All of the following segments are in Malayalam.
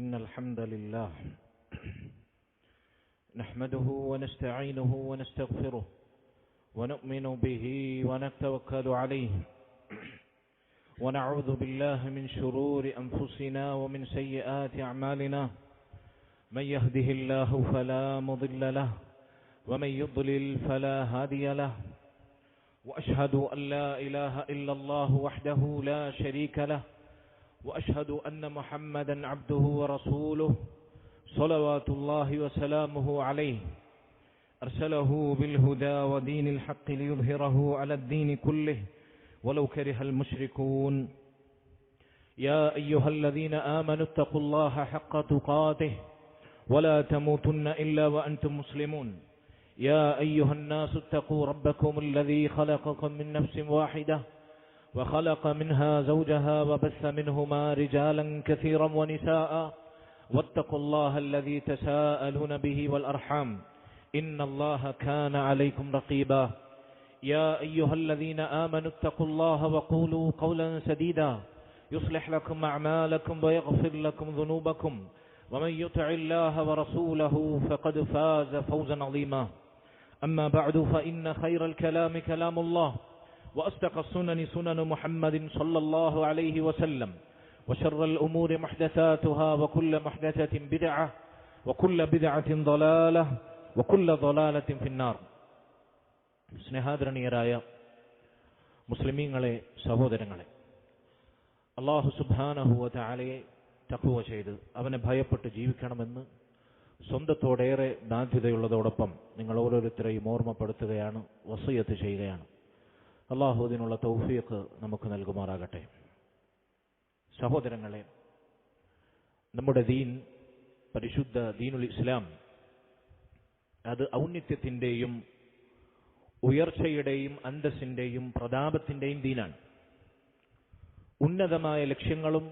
إن الحمد لله نحمده ونستعينه ونستغفره ونؤمن به ونتوكل عليه ونعوذ بالله من شرور أنفسنا ومن سيئات أعمالنا من يهده الله فلا مضل له ومن يضلل فلا هادي له وأشهد أن لا إله إلا الله وحده لا شريك له وأشهد أن محمدا عبده ورسوله صلوات الله وسلامه عليه أرسله بالهدى ودين الحق ليظهره على الدين كله ولو كره المشركون يا أيها الذين آمنوا اتقوا الله حق تقاته ولا تموتن إلا وأنتم مسلمون يا أيها الناس اتقوا ربكم الذي خلقكم من نفس واحدة وخلق منها زوجها وبث منهما رجالا كثيرا ونساء واتقوا الله الذي تساءلون به والأرحام إن الله كان عليكم رقيبا يا أيها الذين آمنوا اتقوا الله وقولوا قولا سديدا يصلح لكم أعمالكم ويغفر لكم ذنوبكم ومن يطع الله ورسوله فقد فاز فوزا عظيما أما بعد فإن خير الكلام كلام الله وأصدق السنن سنن محمد صلى الله عليه وسلم وشر الأمور محدثاتها وكل محدثة بدعة وكل بدعة ضلالة وكل ضلالة في النار. സ്നേഹാദരണീയരായ മുസ്ലിമീങ്ങളെ, സഹോദരങ്ങളെ, അല്ലാഹു സുബ്ഹാനഹു വ തആലയെ തഖ്വ ചെയ്ത് അവനെ ഭയപ്പെട്ട് ജീവിക്കണമെന്ന് സ്വന്തത്തോടേറെ ബാധ്യതയുള്ളതോടൊപ്പം നിങ്ങൾ ഓരോരുത്തരെയും ഓർമ്മപ്പെടുത്തുകയാണ്, വസിയത്ത് ചെയ്യുകയാണ്. അല്ലാഹു അതിനുള്ള തൗഫീഖ് നമുക്ക് നൽകുമാറാകട്ടെ. സഹോദരങ്ങളെ, നമ്മുടെ ദീൻ, പരിശുദ്ധ ദീനുൽ ഇസ്ലാം, അത് ഔന്നത്യത്തിൻ്റെയും ഉയർച്ചയുടെയും അന്തസ്സിൻ്റെയും പ്രതാപത്തിൻ്റെയും ദീനാണ്. ഉന്നതമായ ലക്ഷ്യങ്ങളും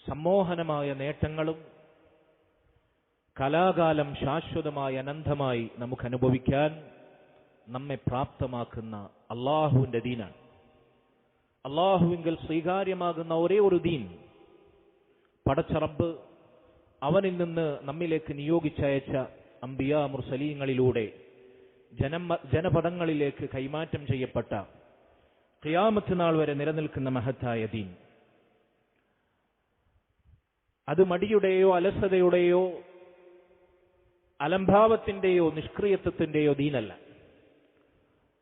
സമ്മോഹനമായ നേട്ടങ്ങളും കലാകാലം ശാശ്വതമായി അനന്തമായി നമുക്ക് അനുഭവിക്കാൻ നമ്മെ പ്രാപ്തമാക്കുന്ന അള്ളാഹുവിൻ്റെ ദീനാണ്. അള്ളാഹുവിങ്കൽ സ്വീകാര്യമാകുന്ന ഒരേ ഒരു ദീൻ പടച്ച റബ്ബ് അവനിൽ നിന്ന് നമ്മിലേക്ക് നിയോഗിച്ചയച്ച അംബിയാ മുർസലീങ്ങളിലൂടെ ജനപദങ്ങളിലേക്ക് കൈമാറ്റം ചെയ്യപ്പെട്ട ഖിയാമത്ത് നാൾ വരെ നിലനിൽക്കുന്ന മഹത്തായ ദീൻ. അത് മടിയുടെയോ അലസതയുടെയോ അലംഭാവത്തിന്റെയോ നിഷ്ക്രിയത്വത്തിന്റെയോ ദീനല്ല,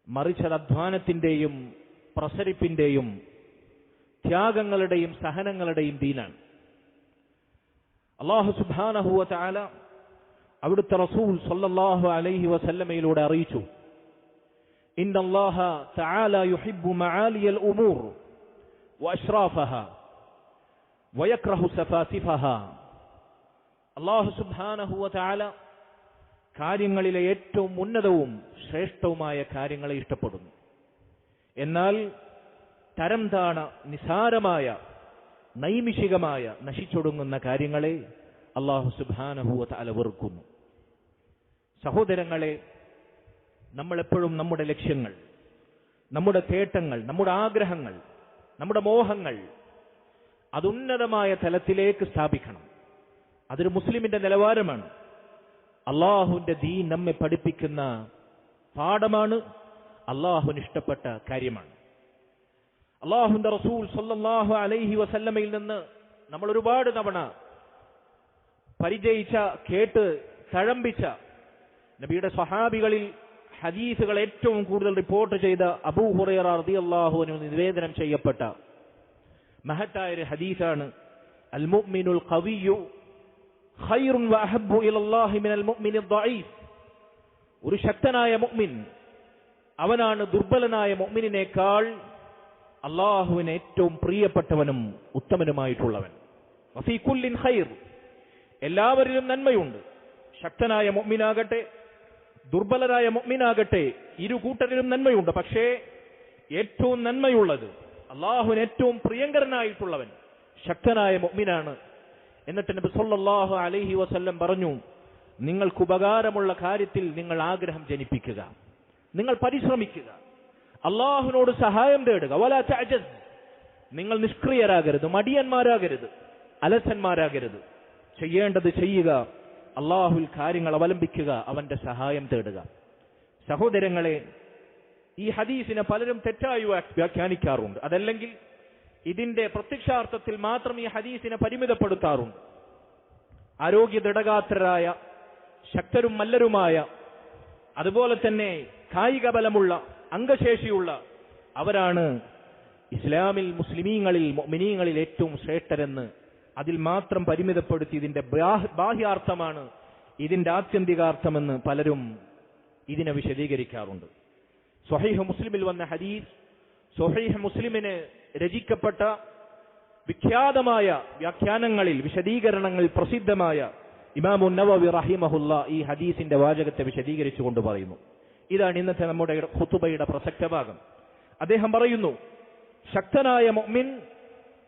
മറിച്ച് അത് അധ്വാനത്തിന്റെയും പ്രസരിപ്പിന്റെയും ത്യാഗങ്ങളുടെയും സഹനങ്ങളുടെയും ദീനാണ്. അല്ലാഹു സുബ്ഹാനഹു വ തആല അവിടുത്തെ റസൂൽ സല്ലല്ലാഹു അലൈഹി വസല്ലമയിലൂടെ അറിയിച്ചു, ഇന്നല്ലാഹ തആല യുഹിബ്ബു മആലിയൽ ഉമൂർ വഅശ്റാഫഹാ വയക്റഹു സഫാസിഫഹാ. അല്ലാഹു സുബ്ഹാനഹു വ തആല കാര്യങ്ങളിലെ ഏറ്റവും ഉന്നതവും ശ്രേഷ്ഠവുമായ കാര്യങ്ങളെ ഇഷ്ടപ്പെടുന്നു. എന്നാൽ തരം താണ നിസാരമായ നൈമിഷികമായ നശിച്ചൊടുങ്ങുന്ന കാര്യങ്ങളെ അല്ലാഹു സുബ്ഹാനഹു വ തആല വെറുക്കുന്നു. സഹോദരങ്ങളെ, നമ്മളെപ്പോഴും നമ്മുടെ ലക്ഷ്യങ്ങൾ, നമ്മുടെ തേട്ടങ്ങൾ, നമ്മുടെ ആഗ്രഹങ്ങൾ, നമ്മുടെ മോഹങ്ങൾ അതുന്നതമായ തലത്തിലേക്ക് സ്ഥാപിക്കണം. അതൊരു മുസ്ലിമിന്റെ നിലവാരമാണ്. അള്ളാഹുവിന്റെ ദീൻ നമ്മെ പഠിപ്പിക്കുന്ന പാഠമാണ്, അള്ളാഹുവിന് ഇഷ്ടപ്പെട്ട കാര്യമാണ്. അള്ളാഹുവിന്റെ റസൂൽ സല്ലല്ലാഹു അലൈഹി വസല്ലമയിൽ നിന്ന് നമ്മൾ ഒരുപാട് തവണ പരിചയിച്ച, കേട്ട് തഴമ്പിച്ച നബിയുടെ സ്വഹാബികളിൽ ഹദീസുകൾ ഏറ്റവും കൂടുതൽ റിപ്പോർട്ട് ചെയ്ത അബൂ ഹുറൈറ റളിയല്ലാഹു അൻഹു നിവേദനം ചെയ്യപ്പെട്ട മഹത്തായ ഒരു ഹദീസാണ്, അൽ മുഅ്മിനുൽ ഖവിയ്യു ഖൈറുൻ വഅഹബ്ബു ഇലല്ലാഹി മിനൽ മുഅ്മിനിദ് ദഈഫ്. ഒരു ശക്തനായ മുഅ്മിൻ അവനാണ് ദുർബലനായ മുഅ്മിനിനേക്കാൾ അല്ലാഹുവിന് ഏറ്റവും പ്രിയപ്പെട്ടവനും ഉത്തമനുമായിട്ടുള്ളവൻ. വഫീ കുല്ലിൻ ഖൈർ, എല്ലാവരിലും നന്മയുണ്ട്. ശക്തനായ മുഅ്മിനാകട്ടെ ദുർബലനായ മുഅ്മിനാകട്ടെ, ഇരു കൂട്ടരിലും നന്മയുണ്ട്. പക്ഷേ ഏറ്റവും നന്മയുള്ളത്, അല്ലാഹുവിന് ഏറ്റവും പ്രിയങ്കരനായിട്ടുള്ളവൻ ശക്തനായ മുഅ്മിനാണ്. എന്നിട്ട് നബി സല്ലല്ലാഹു അലൈഹി വസല്ലം പറഞ്ഞു, നിങ്ങൾക്ക് ഉപകാരമുള്ള കാര്യത്തിൽ നിങ്ങൾ ആഗ്രഹം ജനിപ്പിക്കുക, നിങ്ങൾ പരിശ്രമിക്കുക, അള്ളാഹുവിനോട് സഹായം തേടുക. വലാ തഅജസ്, നിങ്ങൾ നിഷ്ക്രിയരാകരുത്, മടിയന്മാരാകരുത്, അലസന്മാരാകരുത്. ചെയ്യേണ്ടത് ചെയ്യുക, അള്ളാഹുവിൽ കാര്യങ്ങൾ അവലംബിക്കുക, അവന്റെ സഹായം തേടുക. സഹോദരങ്ങളെ, ഈ ഹദീസിനെ പലരും തെറ്റായി വ്യാഖ്യാനിക്കാറുണ്ട്. അതല്ലെങ്കിൽ ഇതിന്റെ പ്രത്യക്ഷാർത്ഥത്തിൽ മാത്രം ഈ ഹദീസിനെ പരിമിതപ്പെടുത്താറുണ്ട്. ആരോഗ്യ ദൃഢഗാത്രരായ, ശക്തരും മല്ലരുമായ, അതുപോലെ തന്നെ കായിക ബലമുള്ള, അംഗശേഷിയുള്ള അവരാണ് ഇസ്ലാമിൽ മുസ്ലിമീങ്ങളിൽ മുഅ്മിനീങ്ങളിൽ ഏറ്റവും ശ്രേഷ്ഠരെന്ന് അതിൽ മാത്രം പരിമിതപ്പെടുത്തി ഇതിന്റെ ബാഹ്യാർത്ഥമാണ് ഇതിന്റെ ആത്യന്തികാർത്ഥമെന്ന് പലരും ഇതിനെ വിശദീകരിക്കാറുണ്ട്. സ്വഹീഹ് മുസ്ലിമിൽ വന്ന ഹദീസ്, സ്വഹീഹ് മുസ്ലിമിന് രചിക്കപ്പെട്ട വിഖ്യാതമായ വ്യാഖ്യാനങ്ങളിൽ, വിശദീകരണങ്ങളിൽ പ്രസിദ്ധമായ ഇമാമു നവവി റഹിമഹുല്ല ഈ ഹദീസിന്റെ വാചകത്തെ വിശദീകരിച്ചുകൊണ്ട് പറയുന്നു. ഇതാണ് ഇന്നത്തെ നമ്മുടെ ഖുതുബയുടെ പ്രസക്ത ഭാഗം. അദ്ദേഹം പറയുന്നു, ശക്തനായ മുഅ്മിൻ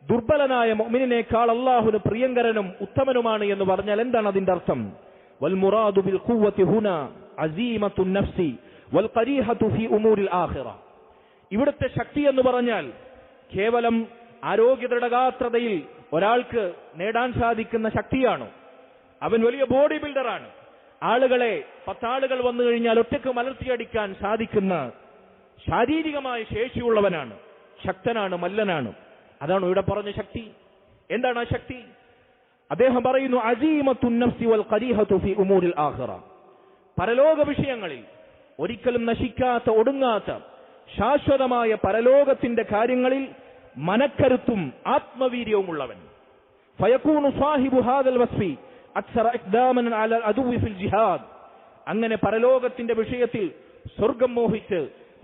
ദുർബലനായ മുഅ്മിനിനേക്കാൾ അല്ലാഹുവിന് പ്രിയങ്കരനും ഉത്തമനുമാണ് എന്ന് പറഞ്ഞാൽ എന്താണ് അതിന്റെ അർത്ഥം? വൽ മുറാദു ബിൽ ഖുവ്വതി ഹുന അസീമത്തുൻ നഫ്സി വൽ ഖരീഹതു ഫീ ഉമൂരിൽ ആഖിറ. ഇവിടുത്തെ ശക്തി എന്ന് പറഞ്ഞാൽ കേവലം ആരോഗ്യ ദൃഢഗാത്രതയിൽ ഒരാൾക്ക് നേടാൻ സാധിക്കുന്ന ശക്തിയാണോ? അവൻ വലിയ ബോഡി ബിൽഡറാണ്. ആളുകളെ 10 ആളുകൾ വന്നു കഴിഞ്ഞാൽ ഒറ്റയ്ക്ക് മലർത്തിയടിക്കാൻ സാധിക്കുന്ന ശാരീരികമായ ശേഷിയുള്ളവനാണ്, ശക്തനാണ്, മല്ലനാണ്. അതാണ് ഇവിടെ പറഞ്ഞ ശക്തി. എന്താണ് ആ ശക്തി? അദ്ദേഹം പറയുന്നു, അസീമത്തുൻ നഫ്സി വൽ ഖരീഹതു ഫീ ഉമൂരിൽ ആഖിറ. പരലോക വിഷയങ്ങളിൽ ഒരിക്കലും നശിക്കാത്ത, ഒടുങ്ങാത്ത, ശാശ്വതമായ പരലോകത്തിന്റെ കാര്യങ്ങളിൽ മനക്കരുത്തും ആത്മവീര്യവുമുള്ളവൻ. ഫയകൂനു സാഹിബു ഹാദൽ വസ്ഫി അക്സറ ഇഖ്ദാമൻ അലൽ അദുവി ഫിൽ ജിഹാദ്. അങ്ങനെ പരലോകത്തിന്റെ വിഷയത്തിൽ സ്വർഗം മോഹിച്ച്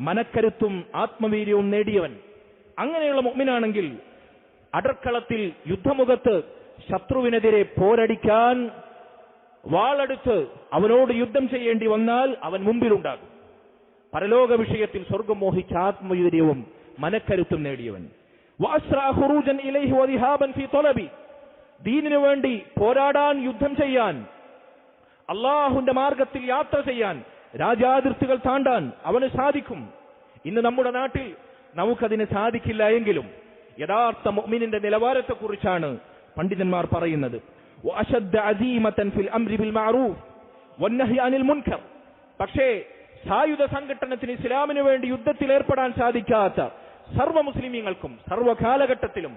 മനക്കരുത്തും ആത്മവീര്യവും നേടിയവൻ, അങ്ങനെയുള്ള മുഅ്മിനാണെങ്കിൽ അടർക്കളത്തിൽ യുദ്ധമുഖത്ത് ശത്രുവിനെതിരെ പോരടിക്കാൻ വാളെടുത്ത് അവനോട് യുദ്ധം ചെയ്യേണ്ടി വന്നാൽ അവൻ മുമ്പിലുണ്ടാകും. പരലോക വിഷയത്തിൽ സ്വർഗം മോഹിച്ച ആത്മവീര്യവും മനക്കരുത്തും നേടിയവൻ. വഅസ്റാ ഖുറൂജൻ ഇലൈഹി വദിഹാബൻ ഫീ തലബി. ദീനിനു വേണ്ടി പോരാടാൻ, യുദ്ധം ചെയ്യാൻ, അള്ളാഹുവിന്റെ മാർഗത്തിൽ യാത്ര ചെയ്യാൻ, രാജ്യാതിർത്തികൾ താണ്ടാൻ അവന് സാധിക്കും. ഇന്ന് നമ്മുടെ നാട്ടിൽ നമുക്കതിന് സാധിക്കില്ല എങ്കിലും യഥാർത്ഥ മുഅ്മിനിന്റെ നിലവാരത്തെക്കുറിച്ചാണ് പണ്ഡിതന്മാർ പറയുന്നത്. വഅശദ്ദ അസീമതൻ ഫിൽ അംരി ബിൽ മഅറൂഫ് വന്നഹി അനിൽ മുൻകർ. പക്ഷേ സായുധ സംഘടനത്തിന്, ഇസ്ലാമിന് വേണ്ടി യുദ്ധത്തിൽ ഏർപ്പെടാൻ സാധിക്കാത്ത സർവ്വ മുസ്ലിമീങ്ങൾക്കും സർവ്വകാലഘട്ടത്തിലും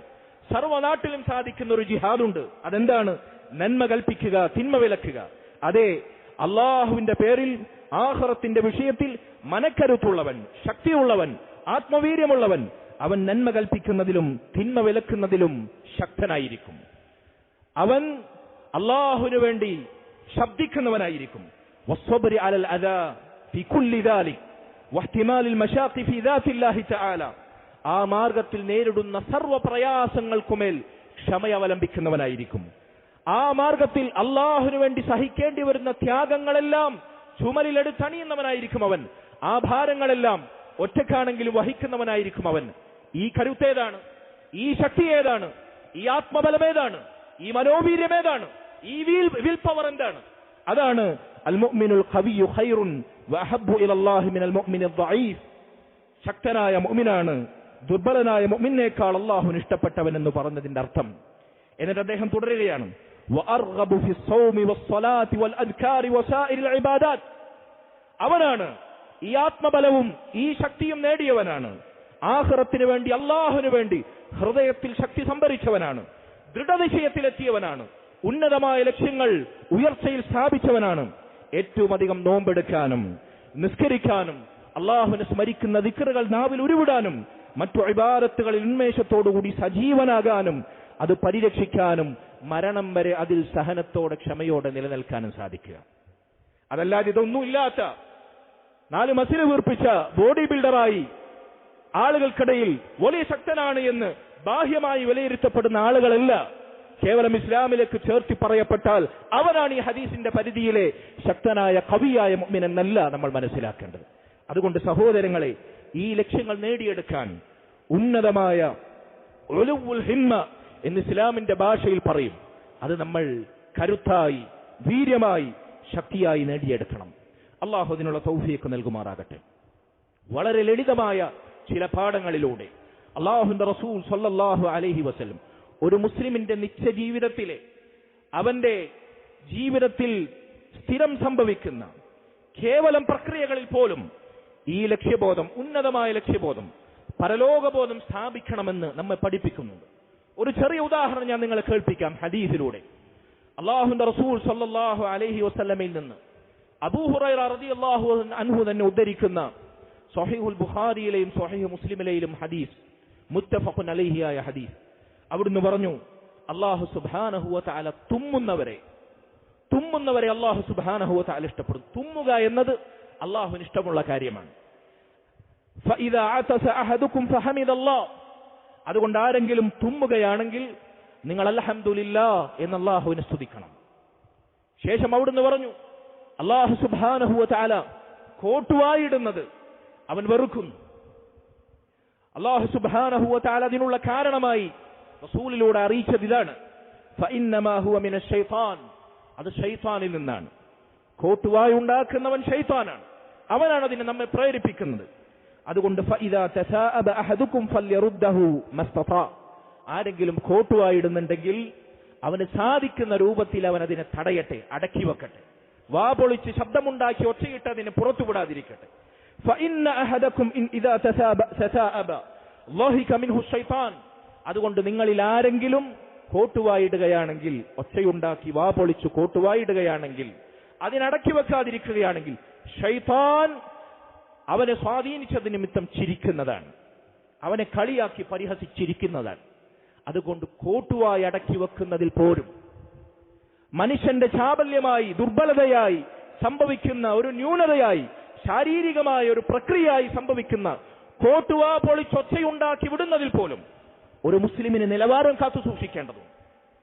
സർവ്വനാട്ടിലും സാധിക്കുന്ന ഒരു ജിഹാദുണ്ട്. അതെന്താണ്? നന്മ കൽപ്പിക്കുക, തിന്മ വിലക്കുക. അതെ, അള്ളാഹുവിന്റെ പേരിൽ ആഖിറത്തിന്റെ വിഷയത്തിൽ മനക്കരുത്തുള്ളവൻ, ശക്തിയുള്ളവൻ, ആത്മവീര്യമുള്ളവൻ, അവൻ നന്മ കൽപ്പിക്കുന്നതിലും തിന്മ വിലക്കുന്നതിലും ശക്തനായിരിക്കും. അവൻ അള്ളാഹുവിനു വേണ്ടി ശബ്ദിക്കുന്നവനായിരിക്കും. വസ്സബ്രി അലൽ അദാ ഫി കുല്ലി ദാലിക് വഹ്തിമാലിൽ മശാഖി ഫി ദാത്തില്ലാഹി തആല. ആ മാർഗത്തിൽ നേരിടുന്ന സർവ്വ പ്രയാസങ്ങൾക്കുമേൽ ക്ഷമയവലംബിക്കുന്നവനായിരിക്കും. ആ മാർഗത്തിൽ അള്ളാഹുവിനു വേണ്ടി സഹിക്കേണ്ടി വരുന്ന ത്യാഗങ്ങളെല്ലാം ചുമലിലെടുത്തണിയുന്നവനായിരിക്കും അവൻ. ആ ഭാരങ്ങളെല്ലാം ഒറ്റക്കാണെങ്കിലും വഹിക്കുന്നവനായിരിക്കും അവൻ. ഈ കരുത്തേതാണ്? ഈ ശക്തി ഏതാണ്? ഈ ആത്മബലമേതാണ്? ഈ മനോവീര്യമേതാണ്? ഈ വിൽ പവർ എന്താണ്? അതാണ് അൽ മുഅ്മിനുൽ ഖവിയ്യു ഖൈറുൻ വഅഹബ്ബു ഇലല്ലാഹി മിനൽ മുഅ്മിനിൽ ദഈഫ്. ശക്തനായ മുഅ്മിനാണ് ദുർബലനായ മുഅ്മിനേക്കാൾ അല്ലാഹുവിന് ഇഷ്ടപ്പെട്ടവൻ എന്ന് പറഞ്ഞതിന്റെ അർത്ഥം. എന്നിട്ട് അദ്ദേഹം തുടരുകയാണ്, വഅർഗബു ഫി സ്വൗമി വസ്സലാത്തി വൽ അദ്കാരി വസാഇരിൽ ഇബാദാത്ത്. അവനാണ് ഈ ആത്മബലവും ഈ ശക്തിയും നേടിയവനാണ്. ആഖിറത്തിന് വേണ്ടി, അല്ലാഹുവിന് വേണ്ടി ഹൃദയത്തിൽ ശക്തി സംഭരിച്ചവനാണ്. ദൃഢനിശ്ചയത്തിലെത്തിയവനാണ്. ഉന്നതമായ ലക്ഷ്യങ്ങൾ ഉയർച്ചയിൽ സ്ഥാപിച്ചവനാണ്. ഏറ്റവും അധികം നോമ്പെടുക്കാനും നിസ്കരിക്കാനും അള്ളാഹുവിനെ സ്മരിക്കുന്ന ദിക്റുകൾ നാവിൽ ഉരുവിടാനും മറ്റു ഇബാദത്തുകളിൽ ഉന്മേഷത്തോടുകൂടി സജീവനാകാനും അത് പരിരക്ഷിക്കാനും മരണം വരെ അതിൽ സഹനത്തോടെ, ക്ഷമയോടെ നിലനിൽക്കാനും സാധിക്കുക. അതല്ലാതെ ഇതൊന്നുമില്ലാത്ത 4 മസിൽ വീർപ്പിച്ച ബോഡി ബിൽഡറായി ആളുകൾക്കിടയിൽ വലിയ ശക്തനാണ് എന്ന് ബാഹ്യമായി വിലയിരുത്തപ്പെടുന്ന ആളുകളല്ല കേവലം ഇസ്ലാമിലേക്ക് ചേർത്തി പറയപ്പെട്ടാൽ അവനാണ് ഈ ഹദീസിന്റെ പരിധിയിലെ ശക്തനായ കവിയായ മുഅ്മിൻ എന്നല്ല നമ്മൾ മനസ്സിലാക്കേണ്ടത്. അതുകൊണ്ട് സഹോദരങ്ങളെ, ഈ ലക്ഷ്യങ്ങൾ നേടിയെടുക്കാൻ ഉന്നതമായ ഉലുവുൽ ഹിമ്മ എന്ന് ഇസ്ലാമിന്റെ ഭാഷയിൽ പറയും. അത് നമ്മൾ കരുത്തായി, വീര്യമായി, ശക്തിയായി നേടിയെടുക്കണം. അള്ളാഹു അതിനുള്ള തൗഫീഖ് നൽകുമാറാകട്ടെ. വളരെ ലളിതമായ ചില പാഠങ്ങളിലൂടെ അള്ളാഹുവിന്റെ റസൂൽ സ്വല്ലല്ലാഹു അലൈഹി വസല്ലം ഒരു മുസ്ലിമിന്റെ നിത്യജീവിതത്തിലെ അവന്റെ ജീവിതത്തിൽ സ്ഥിരം സംഭവിക്കുന്ന കേവലം പ്രക്രിയകളിൽ പോലും ഈ ലക്ഷ്യബോധം, ഉന്നതമായ ലക്ഷ്യബോധം, പരലോകബോധം സ്ഥാപിക്കണമെന്ന് നമ്മെ പഠിപ്പിക്കുന്നുണ്ട്. ഒരു ചെറിയ ഉദാഹരണം ഞാൻ നിങ്ങളെ കേൾപ്പിക്കാം ഹദീസിലൂടെ. അല്ലാഹുവിന്റെ റസൂൽ സല്ലല്ലാഹു അലൈഹി വസല്ലമയിൽ നിന്ന് അബൂ ഹുറൈറ റളിയല്ലാഹു അൻഹു തന്നെ ഉദ്ധരിക്കുന്ന സ്വഹീഹുൽ ബുഖാരിയിലെയും സ്വഹീഹ് മുസ്ലിമിലെയും ഹദീസ്, മുത്തഫഖുൻ അലൈഹിയായ ഹദീസ്. അവിടുന്ന് പറഞ്ഞു, അല്ലാഹു സുബ്ഹാനഹു വ തആല തുമ്മുന്നവരെ അല്ലാഹു സുബ്ഹാനഹു വ തആല ഇഷ്ടപ്പെടുന്നു. തുമ്മുക എന്നത് അല്ലാഹുവിന് ഇഷ്ടമുള്ള കാര്യമാണ്. ഫഇദാ അതസ അഹദുകും ഫഹമിദല്ലാഹ്, അതുകൊണ്ട് ആരെങ്കിലും തുമ്മുകയാണെങ്കിൽ നിങ്ങൾ അൽഹംദുലില്ലാഹ് എന്ന് അല്ലാഹുവിനെ സ്തുതിക്കണം. ശേഷം അവിടുന്ന് പറഞ്ഞു, അല്ലാഹു സുബ്ഹാനഹു വ തആല കോട്ടുവായിടുന്നത് അവൻ വെറുക്കുന്നു. അല്ലാഹു സുബ്ഹാനഹു വ തആല അതിനുള്ള കാരണമായി റസൂലിലൂടെ അറിയിച്ചത് ഇതാണ്, ഫഇന്നമാ ഹുവ മിനശ് ശൈത്താൻ, അത് ശൈത്താനിൽ നിന്നാണ്. കോട്ടുവായി ഉണ്ടാക്കുന്നവൻ ശൈത്താനാണ്, അവനാണ് അതിനെ നമ്മെ പ്രേരിപ്പിക്കുന്നത്. അതുകൊണ്ട് ഫഇദാ തസാഅബ അഹദുകും ഫല്യറുദ്ദഹു മസ്തതാ, ആരെങ്കിലും കോട്ടുവായിടുന്നുണ്ടെങ്കിൽ അവന് സാധിക്കുന്ന രൂപത്തിൽ അവൻ അതിനെ തടയട്ടെ, അടക്കി വെക്കട്ടെ, വാ പൊളിച്ച് ശബ്ദമുണ്ടാക്കി ഒച്ചയിട്ട് അതിനെ പുറത്തുവിടാതിരിക്കട്ടെ. ഫഇന്ന അഹദകും ഇദാ തസാഅബ ളഹിക മിൻഹു ശൈത്താൻ, അതുകൊണ്ട് നിങ്ങളിൽ ആരെങ്കിലും കോട്ടുവായിടുകയാണെങ്കിൽ, ഒച്ചയുണ്ടാക്കി വാ പൊളിച്ച് കോട്ടുവായിടുകയാണെങ്കിൽ, അതിനടക്കി വെക്കാതിരിക്കുകയാണെങ്കിൽ, ശൈത്താൻ അവനെ സ്വാധീനിച്ചത് നിമിത്തം ചിരിക്കുന്നതാണ്, അവനെ കളിയാക്കി പരിഹസിച്ചിരിക്കുന്നതാണ്. അതുകൊണ്ട് കോട്ടുവായി അടക്കി വെക്കുന്നതിൽ പോലും മനുഷ്യന്റെ ചാബല്യമായി, ദുർബലതയായി സംഭവിക്കുന്ന ഒരു ന്യൂനതയായി, ശാരീരികമായ ഒരു പ്രക്രിയയായി സംഭവിക്കുന്ന കോട്ടുവാ പൊളിച്ചൊച്ചയുണ്ടാക്കി വിടുന്നതിൽ പോലും ഒരു മുസ്ലിമിന് നിലവാരം കാത്തു സൂക്ഷിക്കേണ്ടതും.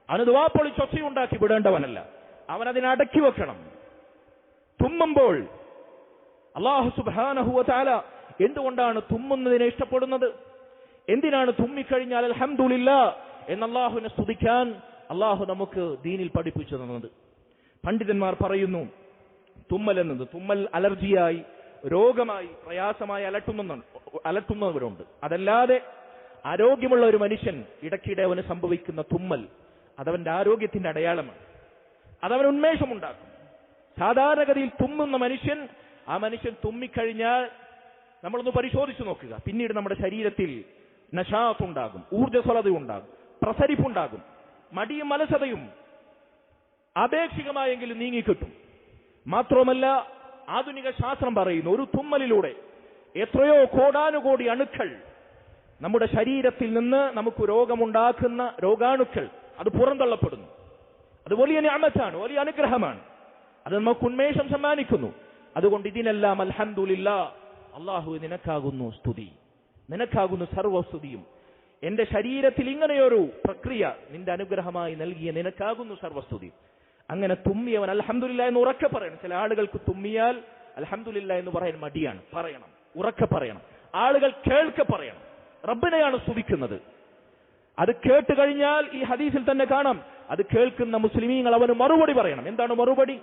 അവനത് വാ പൊളിച്ചൊച്ചയുണ്ടാക്കി വിടേണ്ടവനല്ല, അവനതിനെ അടക്കി വെക്കണം. തുമ്മുമ്പോൾ അല്ലാഹു സുബ്ഹാനഹു വ തആല എന്തുകൊണ്ടാണ് തുമ്മുന്നതിനെ ഇഷ്ടപ്പെടുന്നത്? എന്തിനാണ് തുമ്മിക്കഴിഞ്ഞാൽ അൽഹംദുലില്ലാഹ് എന്ന് അല്ലാഹുവിനെ സ്തുതിക്കാൻ അല്ലാഹു നമുക്ക് ദീനിൽ പഠിപ്പിച്ചു തന്നത്? പണ്ഡിതന്മാർ പറയുന്നു, തുമ്മൽ എന്നത്, തുമ്മൽ അലർജിയായി, രോഗമായി, പ്രയാസമായി അലട്ടുന്നവരുണ്ട്. അതല്ലാതെ ആരോഗ്യമുള്ള ഒരു മനുഷ്യൻ ഇടയ്ക്കിടെ അവന് സംഭവിക്കുന്ന തുമ്മൽ അതവന്റെ ആരോഗ്യത്തിന്റെ അടയാളമാണ്, അതവന് ഉന്മേഷമുണ്ടാക്കും. സാധാരണഗതിയിൽ തുമ്മുന്ന മനുഷ്യൻ, ആ മനുഷ്യൻ തുമ്മിക്കഴിഞ്ഞാൽ നമ്മളൊന്ന് പരിശോധിച്ചു നോക്കുക, പിന്നീട് നമ്മുടെ ശരീരത്തിൽ നശാത്തുണ്ടാകും, ഊർജ്ജസ്വലതയുണ്ടാകും, പ്രസരിപ്പുണ്ടാകും, മടിയും അലസതയും ആപേക്ഷികമായെങ്കിലും നീങ്ങിക്കിട്ടും. മാത്രമല്ല, ആധുനിക ശാസ്ത്രം പറയുന്നു, ഒരു തുമ്മലിലൂടെ എത്രയോ കോടാനുകോടി അണുക്കൾ നമ്മുടെ ശരീരത്തിൽ നിന്ന് നമുക്ക് രോഗമുണ്ടാക്കുന്ന രോഗാണുക്കൾ അത് പുറന്തള്ളപ്പെടുന്നു. അത് വലിയ നിഅമത്താണ്, വലിയ അനുഗ്രഹമാണ്, അത് നമുക്ക് ഉന്മേഷം സമ്മാനിക്കുന്നു. അതുകൊണ്ട് ഇതിനെല്ലാം അൽഹംദുലില്ലാഹ്, അല്ലാഹു നിനക്കാകുന്നു സ്തുതി, നിനക്കാകുന്നു സർവസ്തുതിയും. എന്റെ ശരീരത്തിൽ ഇങ്ങനെയൊരു പ്രക്രിയ നിന്റെ അനുഗ്രഹമായി നൽകിയ നിനക്കാകുന്നു സർവസ്തുതി. അങ്ങനെ തുമ്മിയവൻ അൽഹംദുലില്ലാഹ് എന്ന് ഉറക്കെ പറയണം. ചില ആളുകൾക്ക് തുമ്മിയാൽ അൽഹംദുലില്ലാഹ് എന്ന് പറയാൻ മടിയാണ്, പറയണം, ഉറക്കെ പറയണം, ആളുകൾ കേൾക്കെ പറയണം. റബ്ബിനെയാണ് സ്തുതിക്കുന്നത്. അത് കേട്ട് കഴിഞ്ഞാൽ ഈ ഹദീസിൽ തന്നെ കാണാം, അത് കേൾക്കുന്ന മുസ്ലിമീങ്ങൾ അവന് മറുപടി പറയണം. എന്താണ് മറുപടി?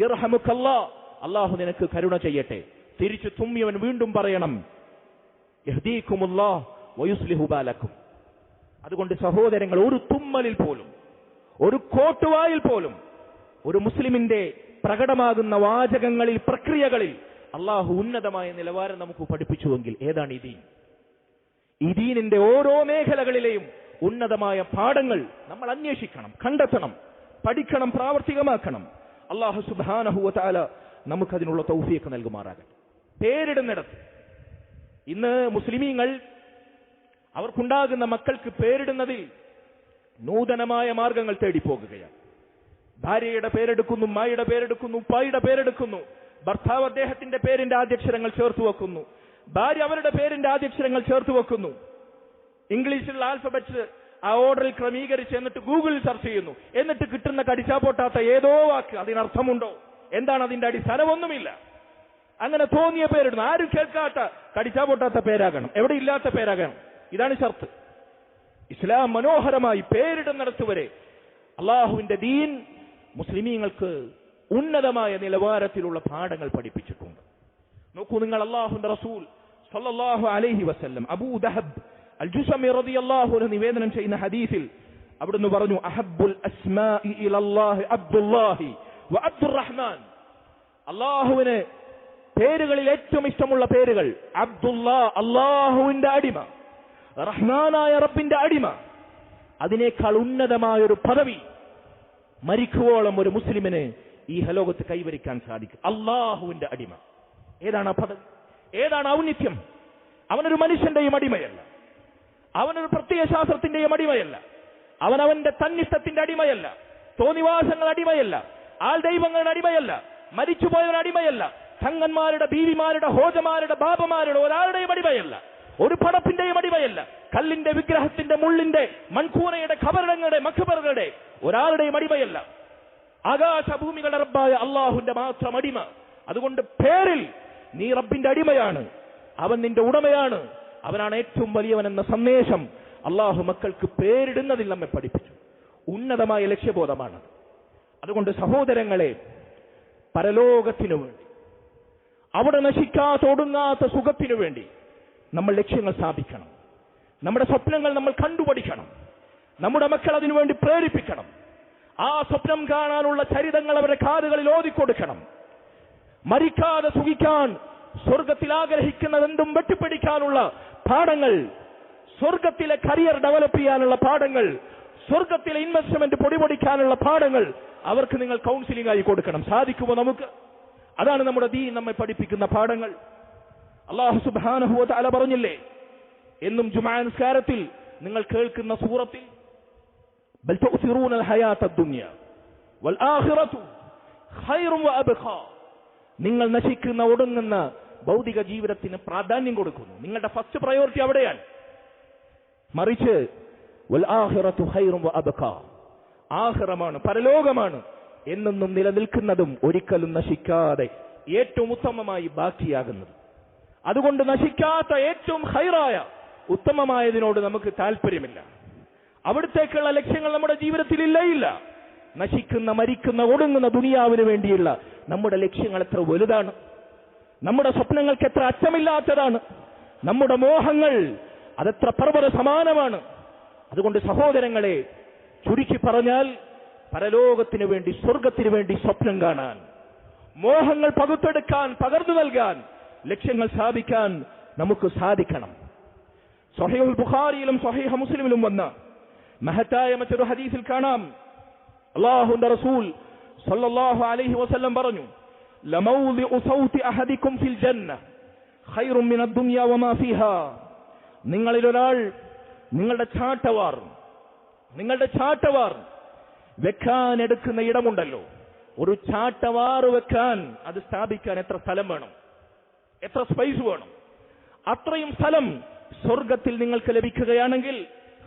യർഹമുക്കല്ലാഹ്, അല്ലാഹു നിനക്ക് കരുണ ചെയ്യട്ടെ. തിരിച്ചു തുമ്മിയവൻ വീണ്ടും പറയണം, യഹ്ദീകുമുല്ലാഹ് വയുസ്ലിഹു ബാലക്കും. അതുകൊണ്ട് സഹോദരങ്ങൾ, ഒരു തുമ്മലിൽ പോലും, ഒരു കോട്ടുവായിൽ പോലും, ഒരു മുസ്ലിമിന്റെ പ്രകടമാകുന്ന വാചകങ്ങളിൽ, പ്രക്രിയകളിൽ അല്ലാഹു ഉന്നതമായ നിലവാരം നമുക്ക് പഠിപ്പിച്ചുവെങ്കിൽ ഏതാണ് ഈ ദീൻ? ഈ ദീനിന്റെ ഓരോ മേഖലകളിലെയും ഉന്നതമായ പാഠങ്ങൾ നമ്മൾ അന്വേഷിക്കണം, കണ്ടെത്തണം, പഠിക്കണം, പ്രാവർത്തികമാക്കണം. അല്ലാഹു സുബ്ഹാനഹു വ തആല നമുക്കതിനുള്ള തൗഫീഖ് നൽകുമാറാകട്ടെ. പേരിടുന്നിടത്ത് ഇന്ന് മുസ്ലിമീങ്ങൾ അവർക്കുണ്ടാകുന്ന മക്കൾക്ക് പേരിടുന്നതിൽ നൂതനമായ മാർഗങ്ങൾ തേടിപ്പോകുകയാണ്. ഭാര്യയുടെ പേരെടുക്കുന്നു, ഉമ്മായുടെ പേരെടുക്കുന്നു, ഉപ്പായുടെ പേരെടുക്കുന്നു, ഭർത്താവ് അദ്ദേഹത്തിന്റെ പേരിന്റെ ആദ്യക്ഷരങ്ങൾ ചേർത്ത് വെക്കുന്നു, ഭാര്യ അവരുടെ പേരിന്റെ ആദ്യക്ഷരങ്ങൾ ചേർത്ത് വെക്കുന്നു. ഇംഗ്ലീഷിലുള്ള ആൽഫബറ്റ്സ് ആ ഓർഡറിൽ ക്രമീകരിച്ച് എന്നിട്ട് ഗൂഗിളിൽ സെർച്ച് ചെയ്യുന്നു. എന്നിട്ട് കിട്ടുന്ന കടിച്ചാ പൊട്ടാത്ത ഏതോ വാക്ക് അതിനർത്ഥമുണ്ടോ? എന്താണ് അതിന്റെ അടിസ്ഥാനം? ഒന്നുമില്ല. അങ്ങനെ തോന്നിയ പേരിടുന്നു. ആരും കേൾക്കാത്ത കടിച്ചാ പൊട്ടാത്ത പേരാകണം, എവിടെ ഇല്ലാത്ത പേരാകണം. ഇതാണ് ഷർത്ത്. ഇസ്ലാം മനോഹരമായി പേരിടുന്നിടത്ത് വരെ അള്ളാഹുവിന്റെ ദീൻ മുസ്ലിമീങ്ങൾക്ക് ഉന്നതമായ നിലവാരത്തിലുള്ള പാഠങ്ങൾ പഠിപ്പിച്ചിട്ടുണ്ട്. നോക്കൂ നിങ്ങൾ, അള്ളാഹുവിന്റെ റസൂൽ സല്ലല്ലാഹു അലൈഹി വസല്ലം അബൂ ദഹബ് അൽ ജുസമി റളിയല്ലാഹു അൻഹു നിവേദനം ചെയ്യുന്ന ഹദീസിൽ അവിടുന്ന് പറഞ്ഞു അഹബ്ബുൽ അസ്മാഇ ഇലല്ലാഹി അബ്ദുല്ലാഹി വ അബ്ദുറഹ്മാൻ. അല്ലാഹുവിന് പേരുകളിൽ ഏറ്റവും ഇഷ്ടമുള്ള പേരുകൾ അബ്ദുല്ലാ, അല്ലാഹുവിന്റെ അടിമ, റഹ്മാനായ റബ്ബിന്റെ അടിമ. അതിനേക്കാൾ ഉന്നതമായൊരു പദവി മരിക്കുവോളം ഒരു മുസ്ലിമിന് ഈ ലോകത്ത് കൈവരിക്കാൻ സാധിക്കും. അല്ലാഹുവിന്റെ അടിമ. ഏതാണ് ആ പദവി? ഏതാണ് ഔന്നിത്യം? അവനൊരു മനുഷ്യന്റെയും അടിമയല്ല, അവനൊരു പ്രത്യയ ശാസ്ത്രത്തിന്റെയും അടിമയല്ല, അവനവന്റെ തന്നിഷ്ടത്തിന്റെ അടിമയല്ല, തോന്നിവാസങ്ങൾ അടിമയല്ല, ആൾ ദൈവങ്ങളുടെ അടിമയല്ല, മരിച്ചുപോയവരുടെ അടിമയല്ല, തങ്ങന്മാരുടെ ബീവിമാരുടെ ഹോജമാരുടെ ബാബമാരുടെ ഒരാളുടെയും അടിമയല്ല, ഒരു പടപ്പിന്റെയും അടിമയല്ല, കല്ലിന്റെ വിഗ്രഹത്തിന്റെ മുള്ളിന്റെ മൺകൂനയുടെ ഖബറിടങ്ങളുടെ മഖബറുകളുടെ ഒരാളുടെയും അടിമയല്ല. ആകാശഭൂമികളുടെ റബ്ബായ അള്ളാഹുവിന്റെ മാത്രം അടിമ. അതുകൊണ്ട് പേരിൽ നീ റബ്ബിന്റെ അടിമയാണ്, അവൻ നിന്റെ ഉടമയാണ്, അവനാണ് ഏറ്റവും വലിയവനെന്ന സന്ദേശം അള്ളാഹു മക്കൾക്ക് പേരിടുന്നതിൽ നമ്മെ പഠിപ്പിച്ചു. ഉന്നതമായ ലക്ഷ്യബോധമാണ്. അതുകൊണ്ട് സഹോദരങ്ങളെ, പരലോകത്തിനു വേണ്ടി, അവിടെ നശിക്കാത്ത ഒടുങ്ങാത്ത സുഖത്തിനു വേണ്ടി നമ്മൾ ലക്ഷ്യങ്ങൾ സ്ഥാപിക്കണം. നമ്മുടെ സ്വപ്നങ്ങൾ നമ്മൾ കണ്ടുപഠിക്കണം. നമ്മുടെ മക്കൾ അതിനുവേണ്ടി പ്രേരിപ്പിക്കണം. ആ സ്വപ്നം കാണാനുള്ള ചരിതങ്ങൾ അവരുടെ കാതുകളിൽ ഓതിക്കൊടുക്കണം. മരിക്കാതെ സുഖിക്കാൻ, സ്വർഗത്തിൽ ആഗ്രഹിക്കുന്നതെന്തും വെട്ടിപ്പിടിക്കാനുള്ള പാഠങ്ങൾ, സ്വർഗത്തിലെ കരിയർ ഡെവലപ്പ് ചെയ്യാനുള്ള പാഠങ്ങൾ, സ്വർഗത്തിലെ ഇൻവെസ്റ്റ്മെന്റ് പൊടിപൊടിക്കാനുള്ള പാഠങ്ങൾ അവർക്ക് നിങ്ങൾ കൗൺസിലിംഗ് ആയി കൊടുക്കണം. സാധിക്കുമോ നമുക്ക്? അതാണ് നമ്മുടെ ദീൻ നമ്മെ പഠിപ്പിക്കുന്ന പാഠങ്ങൾ. അല്ലാഹു സുബ്ഹാനഹു വ തആല പറഞ്ഞില്ലേ, എന്നും ജുമാ നിസ്കാരത്തിൽ നിങ്ങൾ കേൾക്കുന്ന സൂറത്തിൽ, ബൽ തുഅ്സിറൂനൽ ഹയാത്തദ് ദുനിയ വൽ ആഖിറതു ഖൈറുൻ വ അബ്ഖാ. നിങ്ങൾ നശിക്കുന്ന ഒടുങ്ങുന്ന ഭൗതിക ജീവിതത്തിന് പ്രാധാന്യം കൊടുക്കുന്നു. നിങ്ങളുടെ ഫസ്റ്റ് പ്രയോറിറ്റി അവിടെയാണ്. മറിച്ച് വൽ ആഖിറതു ഖൈറുൻ വ അബ്ഖാ, ആഖിറമാണ്, പരലോകമാണ്, എന്നെന്നും നിലനിൽക്കുന്നതും ഒരിക്കലും നശിക്കാതെ ഏറ്റവും ഉത്തമമായി ബാക്കിയാകുന്നത്. അതുകൊണ്ട് നശിക്കാത്ത ഏറ്റവും ഖൈറായ ഉത്തമമായതിനോട് നമുക്ക് താല്പര്യമില്ല. അവിടത്തേക്കുള്ള ലക്ഷ്യങ്ങൾ നമ്മുടെ ജീവിതത്തിൽ ഇല്ല. നശിക്കുന്ന, മരിക്കുന്ന, ഒടുങ്ങുന്ന ദുനിയാവിന് വേണ്ടിയുള്ള നമ്മുടെ ലക്ഷ്യങ്ങൾ എത്ര വലുതാണ്, നമ്മുടെ സ്വപ്നങ്ങൾക്ക് എത്ര അറ്റമില്ലാത്തതാണ്, നമ്മുടെ മോഹങ്ങൾ അതെത്ര പർവ്വത സമാനമാണ്. അതുകൊണ്ട് സഹോദരങ്ങളെ, ചുരുക്കി പറഞ്ഞാൽ, പരലോകത്തിന് വേണ്ടി, സ്വർഗത്തിന് വേണ്ടി സ്വപ്നം കാണാൻ, മോഹങ്ങൾ പകുത്തെടുക്കാൻ, പകർന്നു നൽകാൻ, ലക്ഷ്യങ്ങൾ സ്ഥാപിക്കാൻ നമുക്ക് സാധിക്കണം. സ്വഹീഹുൽ ബുഖാരിയിലും സ്വഹീഹ് മുസ്ലിമിലും വന്ന മഹത്തായ മറ്റൊരു ഹദീസിൽ കാണാം, അല്ലാഹുവിന്റെ റസൂൽ സല്ലല്ലാഹു അലൈഹി വസല്ലം പറഞ്ഞു, ലമൗദിഉ സൗതി അഹദികും ഫിൽ ജന്ന ഖൈറും മിനദ് ദുനിയ വമാ ഫീഹാ. നിങ്ങളിൽ ഒരാൾ നിങ്ങളുടെ ചാട്ടവാർ വെക്കാൻ എടുക്കുന്ന ഇടമുണ്ടല്ലോ, ഒരു ചാട്ടവാറ് വെക്കാൻ, അത് സ്ഥാപിക്കാൻ എത്ര സ്ഥലം വേണം, എത്ര സ്പേസ് വേണം? അത്രയും സ്ഥലം സ്വർഗത്തിൽ നിങ്ങൾക്ക് ലഭിക്കുകയാണെങ്കിൽ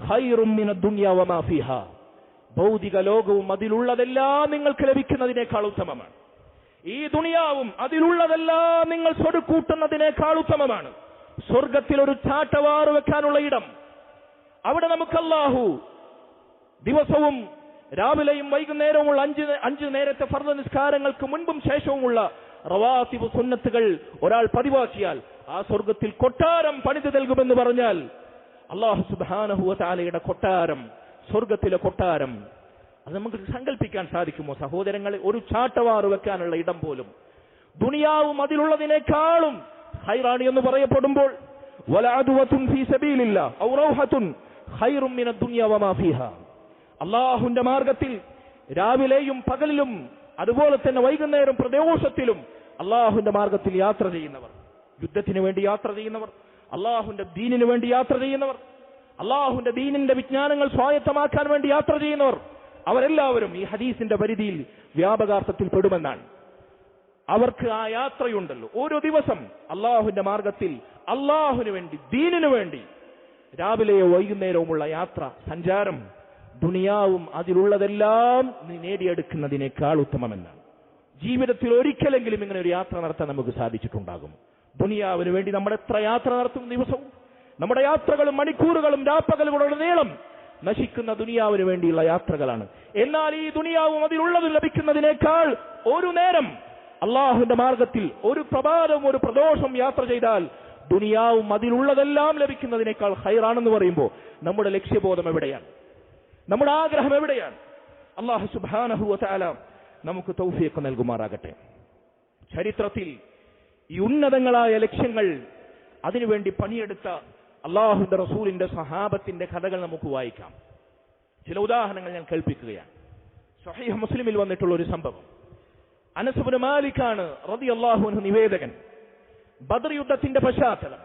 ഖൈറും മിനദ് ദുനിയ വമാ ഫീഹാ, ഭൗതിക ലോകവും അതിലുള്ളതെല്ലാം നിങ്ങൾക്ക് ലഭിക്കുന്നതിനേക്കാൾ ഉത്തമമാണ്. ഈ ദുനിയാവും അതിലുള്ളതെല്ലാം നിങ്ങൾ സ്വരുക്കൂട്ടുന്നതിനേക്കാൾ ഉത്തമമാണ്. സ്വർഗത്തിൽ ഒരു ചാട്ടവാറ് വെക്കാനുള്ള ഇടം, അവിടെ നമുക്ക് അല്ലാഹു ദിവസവും രാവിലെയും വൈകുന്നേരവുമുള്ള അഞ്ച് നേരത്തെ ഫർദ് നിസ്കാരങ്ങൾക്ക് മുൻപും ശേഷവുമുള്ള റവാത്തിബ് സുന്നത്തുകൾ ഒരാൾ പതിവാക്കിയാൽ ആ സ്വർഗത്തിൽ കൊട്ടാരം പണിതു നൽകുമെന്ന് പറഞ്ഞാൽ, അല്ലാഹു സുബ്ഹാനഹു വ തആലയുടെ കൊട്ടാരം, സ്വർഗത്തിലെ കൊട്ടാരം, അത് നമുക്ക് സങ്കല്പിക്കാൻ സാധിക്കുമോ സഹോദരങ്ങളെ? ഒരു ചാട്ടവാറ് വെക്കാനുള്ള ഇടം പോലും ദുനിയാവും അതിലുള്ളതിനേക്കാളും ഖൈറാണ് എന്ന് പറയപ്പെടുമ്പോൾ, വലഅദുവതുൻ ഫീ സബീലില്ലാ ഔ റൗഹതുൻ ഖൈറും മിനദ് ദുനിയ വമാ ഫീഹാ. അല്ലാഹുവിന്റെ മാർഗത്തിൽ രാവിലെയും പകലിലും അതുപോലെ തന്നെ വൈകുന്നേരം പ്രദോഷത്തിലും അല്ലാഹുവിന്റെ മാർഗത്തിൽ യാത്ര ചെയ്യുന്നവർ, യുദ്ധത്തിന് വേണ്ടി യാത്ര ചെയ്യുന്നവർ, അല്ലാഹുവിന്റെ ദീനിന് വേണ്ടി യാത്ര ചെയ്യുന്നവർ, അല്ലാഹുവിന്റെ ദീനിന്റെ വിജ്ഞാനങ്ങൾ സ്വായത്തമാക്കാൻ വേണ്ടി യാത്ര ചെയ്യുന്നവർ, അവരെല്ലാവരും ഈ ഹദീസിന്റെ പരിധിയിൽ വ്യാപകാർത്ഥത്തിൽ പെടുമെന്നാണ്. അവർക്ക് ആ യാത്രയുണ്ടല്ലോ, ഓരോ ദിവസം അല്ലാഹുവിന്റെ മാർഗത്തിൽ അല്ലാഹുവിന് വേണ്ടി, ദീനിനു വേണ്ടി രാവിലെയോ വൈകുന്നേരവുമുള്ള യാത്ര, സഞ്ചാരം, ദുനിയാവും അതിലുള്ളതെല്ലാം നേടിയെടുക്കുന്നതിനേക്കാൾ ഉത്തമമെന്നാണ്. ജീവിതത്തിൽ ഒരിക്കലെങ്കിലും ഇങ്ങനെ ഒരു യാത്ര നടത്താൻ നമുക്ക് സാധിച്ചിട്ടുണ്ടാകും. ദുനിയാവിന് വേണ്ടി നമ്മൾ എത്ര യാത്ര നടത്തും ദിവസവും? നമ്മുടെ യാത്രകളും മണിക്കൂറുകളും രാപ്പകലുകളുടെ നീളം നശിക്കുന്ന ദുനിയാവിന് വേണ്ടിയുള്ള യാത്രകളാണ്. എന്നാൽ ഈ ദുനിയാവും അതിലുള്ളത് ലഭിക്കുന്നതിനേക്കാൾ ഒരു നേരം അള്ളാഹുവിന്റെ മാർഗത്തിൽ ഒരു പ്രഭാതവും ഒരു പ്രദോഷം യാത്ര ചെയ്താൽ ദുനിയാവും അതിലുള്ളതെല്ലാം ലഭിക്കുന്നതിനേക്കാൾ ഖൈറാണെന്ന് പറയുമ്പോൾ നമ്മുടെ ലക്ഷ്യബോധം എവിടെയാണ്? നമ്മുടെ ആഗ്രഹം എവിടെയാണ്? അല്ലാഹു സുബ്ഹാനഹു വ തആല നമുക്ക് തൗഫീഖ് നൽകുമാറാകട്ടെ. ചരിത്രത്തിൽ ഈ ഉന്നതങ്ങളായ ലക്ഷ്യങ്ങൾ അതിനുവേണ്ടി പണിയെടുത്ത അല്ലാഹുവിന്റെ റസൂലിന്റെ സഹാബത്തിന്റെ കഥകൾ നമുക്ക് വായിക്കാം. ചില ഉദാഹരണങ്ങൾ ഞാൻ കേൾപ്പിക്കുകയാണ്. സ്വഹീഹ് മുസ്ലിമിൽ വന്നിട്ടുള്ള ഒരു സംഭവം. അനസ് ഇബ്നു മാലിക്കാണ് റളിയല്ലാഹു അൻഹു നിവേദകൻ. ബദർ യുദ്ധത്തിന്റെ പശ്ചാത്തലം.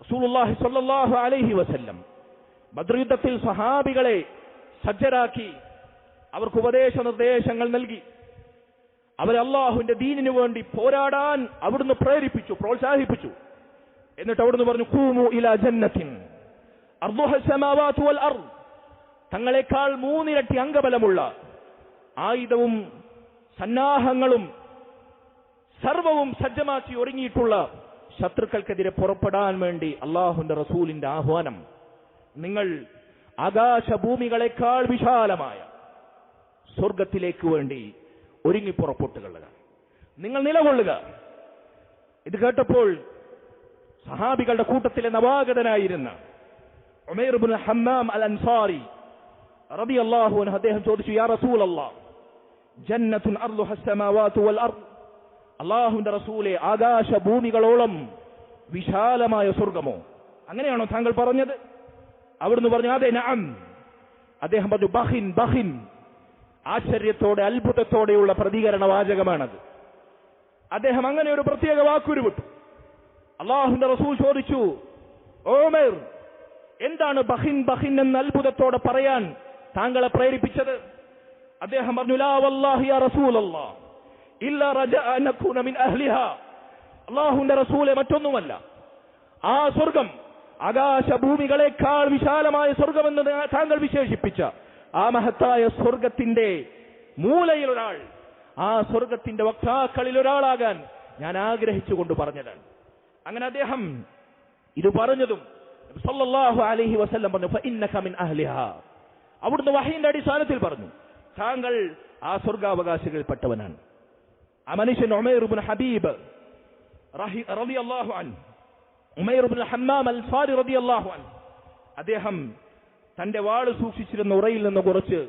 റസൂലുള്ളാഹി സ്വല്ലല്ലാഹു അലൈഹി വസല്ലം ബദർ യുദ്ധത്തിൽ സഹാബികളെ സജ്ജരാക്കി അവർക്ക് ഉപദേശ നിർദ്ദേശങ്ങൾ നൽകി. അവരെ അല്ലാഹുവിന്റെ ദീനിനു വേണ്ടി പോരാടാൻ അവിടുന്ന് പ്രേരിപ്പിച്ചു, പ്രോത്സാഹിപ്പിച്ചു. എന്നിട്ട് അവിടുന്ന് പറഞ്ഞു, ഖൂമു ഇലാ ജന്നത്തിൻ അർദുഹ സമാവാതു വൽ അർദ്. തങ്ങളെക്കാൾ 3 ഇരട്ടി അംഗബലമുള്ള ആയുധവും സന്നാഹങ്ങളും സർവവും സജ്ജമാക്കി ഒരുങ്ങിയിട്ടുള്ള ശത്രുക്കൾക്കെതിരെ പുറപ്പെടാൻ വേണ്ടി അല്ലാഹുവിന്റെ റസൂലിന്റെ ആഹ്വാനം. നിങ്ങൾ ആകാശഭൂമികളെക്കാൾ വിശാലമായ സ്വർഗത്തിലേക്ക് വേണ്ടി ഒരുങ്ങി പുറപ്പെട്ടുകൊള്ളുക, നിങ്ങൾ നിലകൊള്ളുക. ഇത് കേട്ടപ്പോൾ സഹാബികളുടെ കൂട്ടത്തിലെ നവാഗതനായിരുന്ന ഉമൈർ ഇബ്നു ഹമ്മാം അൽ അൻസാരി റളിയല്ലാഹു അൻഹു അദ്ദേഹം ചോദിച്ചു, യാ റസൂലല്ലാഹ്, ജന്നത്തുൻ അർളുഹ അസ്സമാവാതു വൽ അർദ്. അല്ലാഹുവിന്റെ റസൂലേ, ആകാശഭൂമികളോളം വിശാലമായ സ്വർഗമോ? അങ്ങനെയാണോ താങ്കൾ പറഞ്ഞത്? അവിടുന്ന് പറഞ്ഞു, അതെ, നഅം. അദ്ദേഹം പറഞ്ഞു, ബഹിൻ ബഹിൻ. ആശ്ചര്യത്തോടെ അത്ഭുതത്തോടെയുള്ള പ്രതികരണ വാചകമാണത്. അദ്ദേഹം അങ്ങനെ ഒരു പ്രത്യേക വാക്കുരുവിട്ടു. അല്ലാഹുവിന്റെ റസൂൽ ചോദിച്ചു, ഉമൈർ, എന്താണ് ബഹിൻ ബഹിൻ എന്ന അത്ഭുതത്തോടെ പറയാൻ താങ്കളെ പ്രേരിപ്പിച്ചത്? അദ്ദേഹം പറഞ്ഞു, ലാ വല്ലാഹി യാ റസൂലല്ലാഹ് ഇല്ലാ റജഅ അൻ അകൂന മിൻ അഹ്ലിഹാ. അല്ലാഹുവിന്റെ റസൂലെ, മറ്റൊന്നുമല്ല, ആ സ്വർഗം ആകാശഭൂമികളെക്കാൾ വിശാലമായ സ്വർഗമെന്ന് താങ്കൾ വിശേഷിപ്പിച്ച ആ മഹത്തായ സ്വർഗത്തിന്റെ മൂലയിൽ ഒരാൾ, ആ സ്വർഗത്തിന്റെ വക്താക്കളിൽ ഒരാളാകാൻ ഞാൻ ആഗ്രഹിച്ചുകൊണ്ട് പറഞ്ഞതാണ്. അങ്ങനെ അദ്ദേഹം ഇത് പറഞ്ഞതും സല്ലല്ലാഹു അലൈഹി വസല്ലം പറഞ്ഞു, ഫഇന്നക മിൻ അഹ്ലിഹാ. അവിടുന്ന് വഹയിന്റെ അടിസ്ഥാനത്തിൽ പറഞ്ഞു, താങ്കൾ ആ സ്വർഗാവകാശികളിൽപ്പെട്ടവനാണ്. ആ മനുഷ്യൻ ഉമൈർ ഇബ്നു ഹബീബ് റളിയല്ലാഹു അൻഹു, ഉമൈർ ഇബ്നു ഹമ്മാം അൽ അൻസാരി റളിയല്ലാഹു അൻഹു, അദ്ദേഹം തന്റെ വാള് സൂക്ഷിച്ചിരുന്ന ഉറയിൽ നിന്ന് കുറച്ച്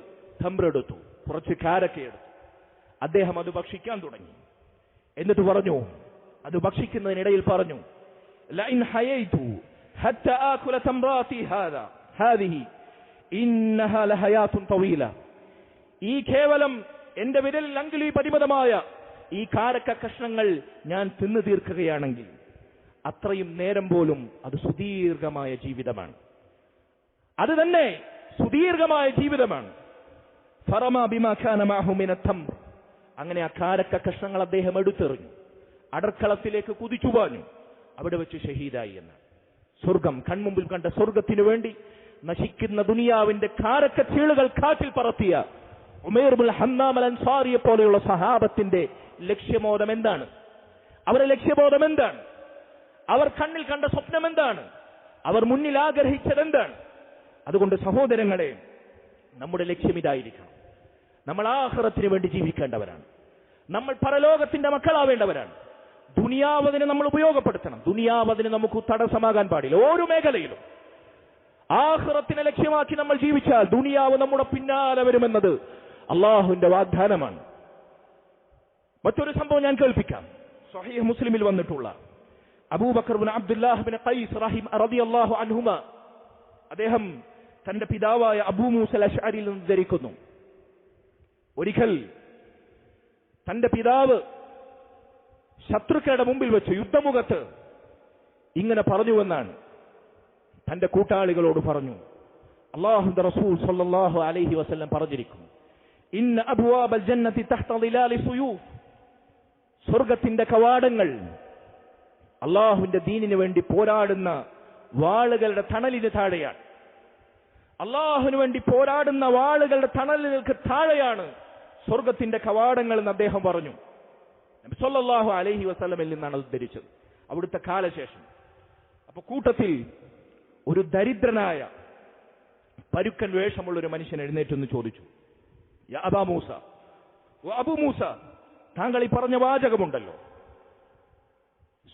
തമ്രെടുത്തു, കുറച്ച് കാരക്കയെടുത്തു. അദ്ദേഹം അത് ഭക്ഷിക്കാൻ തുടങ്ങി. എന്നിട്ട് പറഞ്ഞു, അത് ഭക്ഷിക്കുന്നതിനിടയിൽ പറഞ്ഞു, ലഇൻ ഹയൈതു ഹത്താ ആകുല തംറാതി ഹാദിഹി ഇന്നഹാ ലഹയാതുൻ തവീല. ഈ കേവലം എന്റെ വിരലിൽ അങ്കിലി പരിമിതമായ ഈ കാരക്ക കഷ്ണങ്ങൾ ഞാൻ തിന്നു തീർക്കുകയാണെങ്കിൽ അത്രയും നേരം പോലും അത് സുദീർഘമായ ജീവിതമാണ്. അത് തന്നെ സുദീർഘമായ ജീവിതമാണ്. ഫറമാ ബിമാ കാന മഅഹു മിന തംർ. അങ്ങനെ ആ കാരക്ക കഷ്ണങ്ങൾ അദ്ദേഹം എടുത്തെറിഞ്ഞു, അടർക്കളത്തിലേക്ക് കുതിച്ചു പാഞ്ഞു, അവിടെ വെച്ച് ഷഹീദായി എന്ന്. സ്വർഗം കൺമുമ്പിൽ കണ്ട സ്വർഗത്തിനു വേണ്ടി നശിക്കുന്ന ദുനിയാവിന്റെ കാരക്ക ചീളുകൾ കാറ്റിൽ പറത്തിയ ഉമൈർ ഇബ്നു ഹമ്മാം അൽ അൻസാരിയെ പോലെയുള്ള സഹാബത്തിന്റെ ലക്ഷ്യമോദം എന്താണ്? അവരുടെ ലക്ഷ്യബോധം എന്താണ്? അവർ കണ്ണിൽ കണ്ട സ്വപ്നം എന്താണ്? അവർ മുന്നിൽ ആഗ്രഹിച്ചത് എന്താണ്? അതുകൊണ്ട് സഹോദരങ്ങളെ, നമ്മുടെ ലക്ഷ്യം ഇതായിരിക്കണം. നമ്മൾ ആഖിറത്തിന് വേണ്ടി ജീവിക്കേണ്ടവരാണ്. നമ്മൾ പരലോകത്തിന്റെ മക്കളാവേണ്ടവരാണ്. ദുനിയാവതിനെ നമ്മൾ ഉപയോഗപ്പെടുത്തണം. ദുനിയാവതിന് നമുക്ക് തടസ്സമാകാൻ പാടില്ല. ഓരോ മേഖലയിലും ആഖിറത്തിനെ ലക്ഷ്യമാക്കി നമ്മൾ ജീവിച്ചാൽ ദുനിയാവ് നമ്മുടെ പിന്നാലെ വരുമെന്നത് അള്ളാഹുവിന്റെ വാഗ്ദാനമാണ്. മറ്റൊരു സംഭവം ഞാൻ കേൾപ്പിക്കാം. സ്വഹീഹ് മുസ്ലിമിൽ വന്നിട്ടുള്ള അബൂബക്കർ ഇബ്നു അബ്ദുല്ലാഹ് ഇബ്നു ഖൈസ് റളിയല്ലാഹു അൻഹുമ, അദ്ദേഹം തന്റെ പിതാവായ അബൂ മൂസ അശ്അരിയിൽ നിന്ന് ധരിക്കുന്നു, ഒരിക്കൽ തന്റെ പിതാവ് ശത്രുക്കളുടെ മുമ്പിൽ വെച്ച് യുദ്ധമുഖത്ത് ഇങ്ങനെ പറഞ്ഞുവെന്നാണ്. തന്റെ കൂട്ടാളികളോട് പറഞ്ഞു, അല്ലാഹുവിന്റെ റസൂൽ സ്വല്ലല്ലാഹു അലൈഹി വസല്ലം പറഞ്ഞിരിക്കുന്നു, ഇന്ന അബ്വാബൽ ജന്നതി തഹ്ത ളിലാലി സുയൂഫ്. സ്വർഗത്തിന്റെ കവാടങ്ങൾ അല്ലാഹുവിന്റെ ദീനിനു വേണ്ടി പോരാടുന്ന വാളുകളുടെ തണലിന് താഴെയാണ്. അല്ലാഹുവിന് വേണ്ടി പോരാടുന്ന വാളുകളുടെ തണലുകൾക്ക് താഴെയാണ് സ്വർഗത്തിന്റെ കവാടങ്ങൾ എന്ന് അദ്ദേഹം പറഞ്ഞു. നബി സല്ലല്ലാഹു അലൈഹി വസല്ലമിൽ നിന്നാണ് അത് ധരിച്ചത്, അവിടുത്തെ കാലശേഷം. അപ്പൊ കൂട്ടത്തിൽ ഒരു ദരിദ്രനായ പരുക്കൻ വേഷമുള്ള ഒരു മനുഷ്യൻ എഴുന്നേറ്റെന്ന് ചോദിച്ചു, യാ അബാ മൂസ, അബൂ മൂസ, താങ്കൾ ഈ പറഞ്ഞ വാചകമുണ്ടല്ലോ,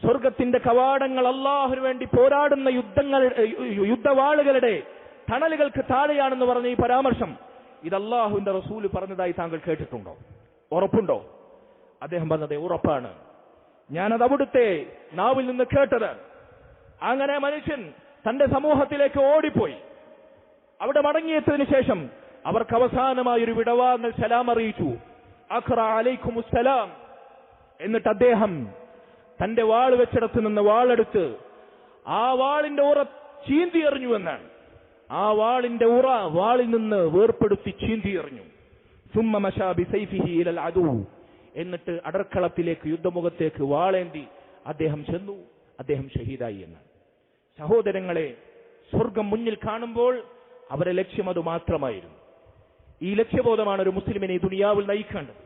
സ്വർഗത്തിന്റെ കവാടങ്ങൾ അല്ലാഹുവിന് വേണ്ടി പോരാടുന്ന യുദ്ധവാളുകളുടെ തണലുകൾക്ക് താഴെയാണെന്ന് പറഞ്ഞ ഈ പരാമർശം ഇത് അല്ലാഹുവിന്റെ റസൂല് പറഞ്ഞതായി താങ്കൾ കേട്ടിട്ടുണ്ടോ? ഉറപ്പുണ്ടോ? അദ്ദേഹം പറഞ്ഞത് ഉറപ്പാണ്. ഞാനത് അവിടുത്തെ നാവിൽ നിന്ന് കേട്ടത്. അങ്ങനെ മനുഷ്യൻ തന്റെ സമൂഹത്തിലേക്ക് ഓടിപ്പോയി. അവിടെ മടങ്ങിയെത്തിയതിനു ശേഷം അവർക്ക് അവസാനമായൊരു വിടവാങ്ങൽ സലാം അറിയിച്ചു. അഖ്റ അലൈക്കുമുസ്സലാം. എന്നിട്ട് അദ്ദേഹം തന്റെ വാൾ വെച്ചിടത്ത് നിന്ന് വാളെടുത്ത് ആ വാളിന്റെ ഉറ ചീന്തി എറിഞ്ഞു എന്നാണ്. ആ വാളിന്റെ ഉറ വാളിൽ നിന്ന് വേർപ്പെടുത്തി ചീന്തി എറിഞ്ഞു. സുമ്മ മശാ ബിസൈഫിഹി ഇലൽ അദു. എന്നിട്ട് അടർക്കളത്തിലേക്ക്, യുദ്ധമുഖത്തേക്ക് വാളേന്തി അദ്ദേഹം ചെന്നു. അദ്ദേഹം ഷഹീദായി എന്നാണ്. സഹോദരങ്ങളെ, സ്വർഗം മുന്നിൽ കാണുമ്പോൾ അവരെ ലക്ഷ്യം അത് മാത്രമായിരുന്നു. ഈ ലക്ഷ്യബോധമാണ് ഒരു മുസ്ലിമിനെ ഈ ദുനിയാവിൽ നയിക്കേണ്ടത്.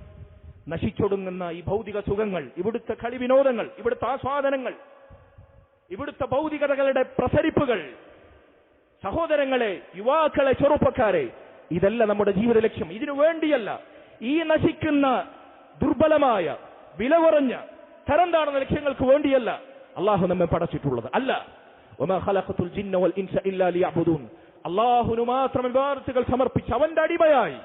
നശിച്ചൊടുങ്ങുന്ന ഈ ഭൗതിക സുഖങ്ങൾ, ഇവിടുത്തെ കളിവിനോദങ്ങൾ, ഇവിടുത്തെ ആസ്വാദനങ്ങൾ, ഇവിടുത്തെ ഭൗതികതകളുടെ പ്രസരിപ്പുകൾ, സഹോദരങ്ങളെ, യുവാക്കളെ, ചെറുപ്പക്കാരെ, ഇതല്ല നമ്മുടെ ജീവിത ലക്ഷ്യം. ഇതിനു വേണ്ടിയല്ല, ഈ നശിക്കുന്ന ദുർബലമായ വില കുറഞ്ഞ തരം താഴ്ന്ന ലക്ഷ്യങ്ങൾക്ക് വേണ്ടിയല്ല അള്ളാഹു നമ്മെ പടച്ചിട്ടുള്ളത്. അല്ല, വമാ ഖലഖതുൽ ജിന്ന വൽ ഇൻസ ഇല്ലാ ലിയഅ്ബുദൂൻ. അള്ളാഹുവിനു മാത്രം ഇബാദത്തുകൾ സമർപ്പിച്ച് അവന്റെ അടിമയായി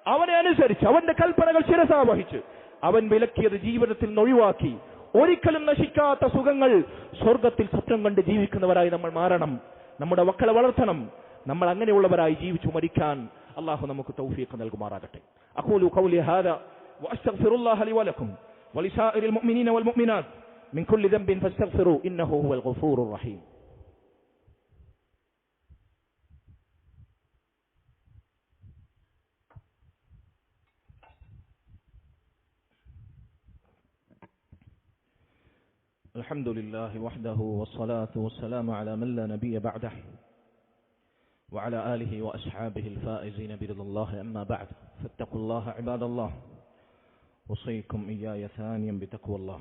അവനെ അനുസരിച്ച് അവന്റെ കൽപ്പനകൾ ശിരസാവഹിച്ച് അവൻ വിലക്കിയത് ജീവിതത്തിൽ നിന്ന് ഒഴിവാക്കി ഒരിക്കലും നശിക്കാത്ത സുഖങ്ങൾ സ്വർഗത്തിൽ സ്വപ്നം കണ്ട് ജീവിക്കുന്നവരായി നമ്മൾ മാറണം. നമ്മുടെ മക്കളെ വളർത്തണം. നമ്മൾ അങ്ങനെയുള്ളവരായി ജീവിച്ചു മരിക്കാൻ അള്ളാഹു നമുക്ക് തൗഫീഖ് നൽകുമാറാകട്ടെ. അഖൂലു ഖൗലി ഹാദാ വഅസ്തഗ്ഫിറുല്ലാഹ ലി വലക്കും വലിസാഇരിൽ മുഅ്മിനീന വൽ മുഅ്മിനാത്ത് മിൻ കുല്ലി ദംബിൻ ഫസ്തഗ്ഫിറൂ ഇന്നഹു ഹുവൽ ഗഫൂറുർ റഹീം. الحمد لله وحده والصلاة والسلام على من لا نبي بعده وعلى آله وأصحابه الفائزين برضا الله. أما بعد فاتقوا الله عباد الله وصيكم إياي ثانيا بتقوى الله.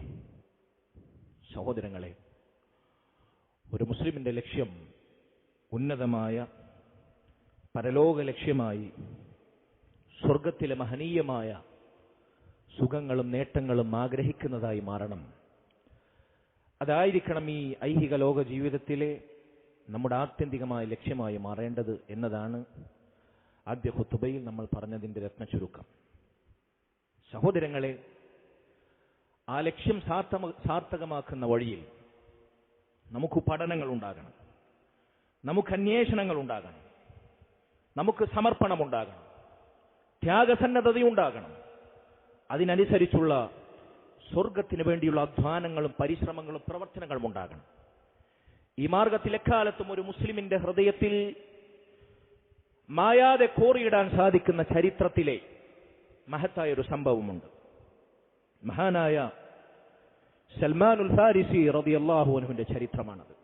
സഹോദരങ്ങളെ, ഒരു മുസ്ലിമിന്റെ ലക്ഷ്യം ഉന്നതമായ പരലോക ലക്ഷ്യമായി സ്വർഗത്തിലെ മഹനീയമായ സുഖങ്ങളും നേട്ടങ്ങളും ആഗ്രഹിക്കുന്നതായി മാറണം. അതായിരിക്കണം ഈ ഐഹിക ലോക ജീവിതത്തിലെ നമ്മുടെ ആത്യന്തികമായ ലക്ഷ്യമായി മാറേണ്ടത് എന്നതാണ് ആദ്യ ഖുതുബയിൽ നമ്മൾ പറഞ്ഞതിന്റെ രത്നചുരുക്കം. സഹോദരങ്ങളെ, ആ ലക്ഷ്യം സാർത്ഥകമാക്കുന്ന വഴിയിൽ നമുക്ക് പഠനങ്ങൾ ഉണ്ടാകണം, നമുക്ക് അന്വേഷണങ്ങൾ ഉണ്ടാകണം, നമുക്ക് സമർപ്പണമുണ്ടാകണം, ത്യാഗസന്നദ്ധതയുണ്ടാകണം. അതിനനുസരിച്ചുള്ള സ്വർഗത്തിന് വേണ്ടിയുള്ള അധ്വാനങ്ങളും പരിശ്രമങ്ങളും പ്രവർത്തനങ്ങളും ഉണ്ടാകണം. ഈ മാർഗത്തിൽ എക്കാലത്തും ഒരു മുസ്ലിമിന്റെ ഹൃദയത്തിൽ മായാതെ കോറിയിടാൻ സാധിക്കുന്ന ചരിത്രത്തിലെ മഹത്തായ ഒരു സംഭവമുണ്ട്. മഹാനായ സൽമാനുൽ ഫാരിസി റളിയല്ലാഹു അൻഹുവിന്റെ ചരിത്രമാണത്.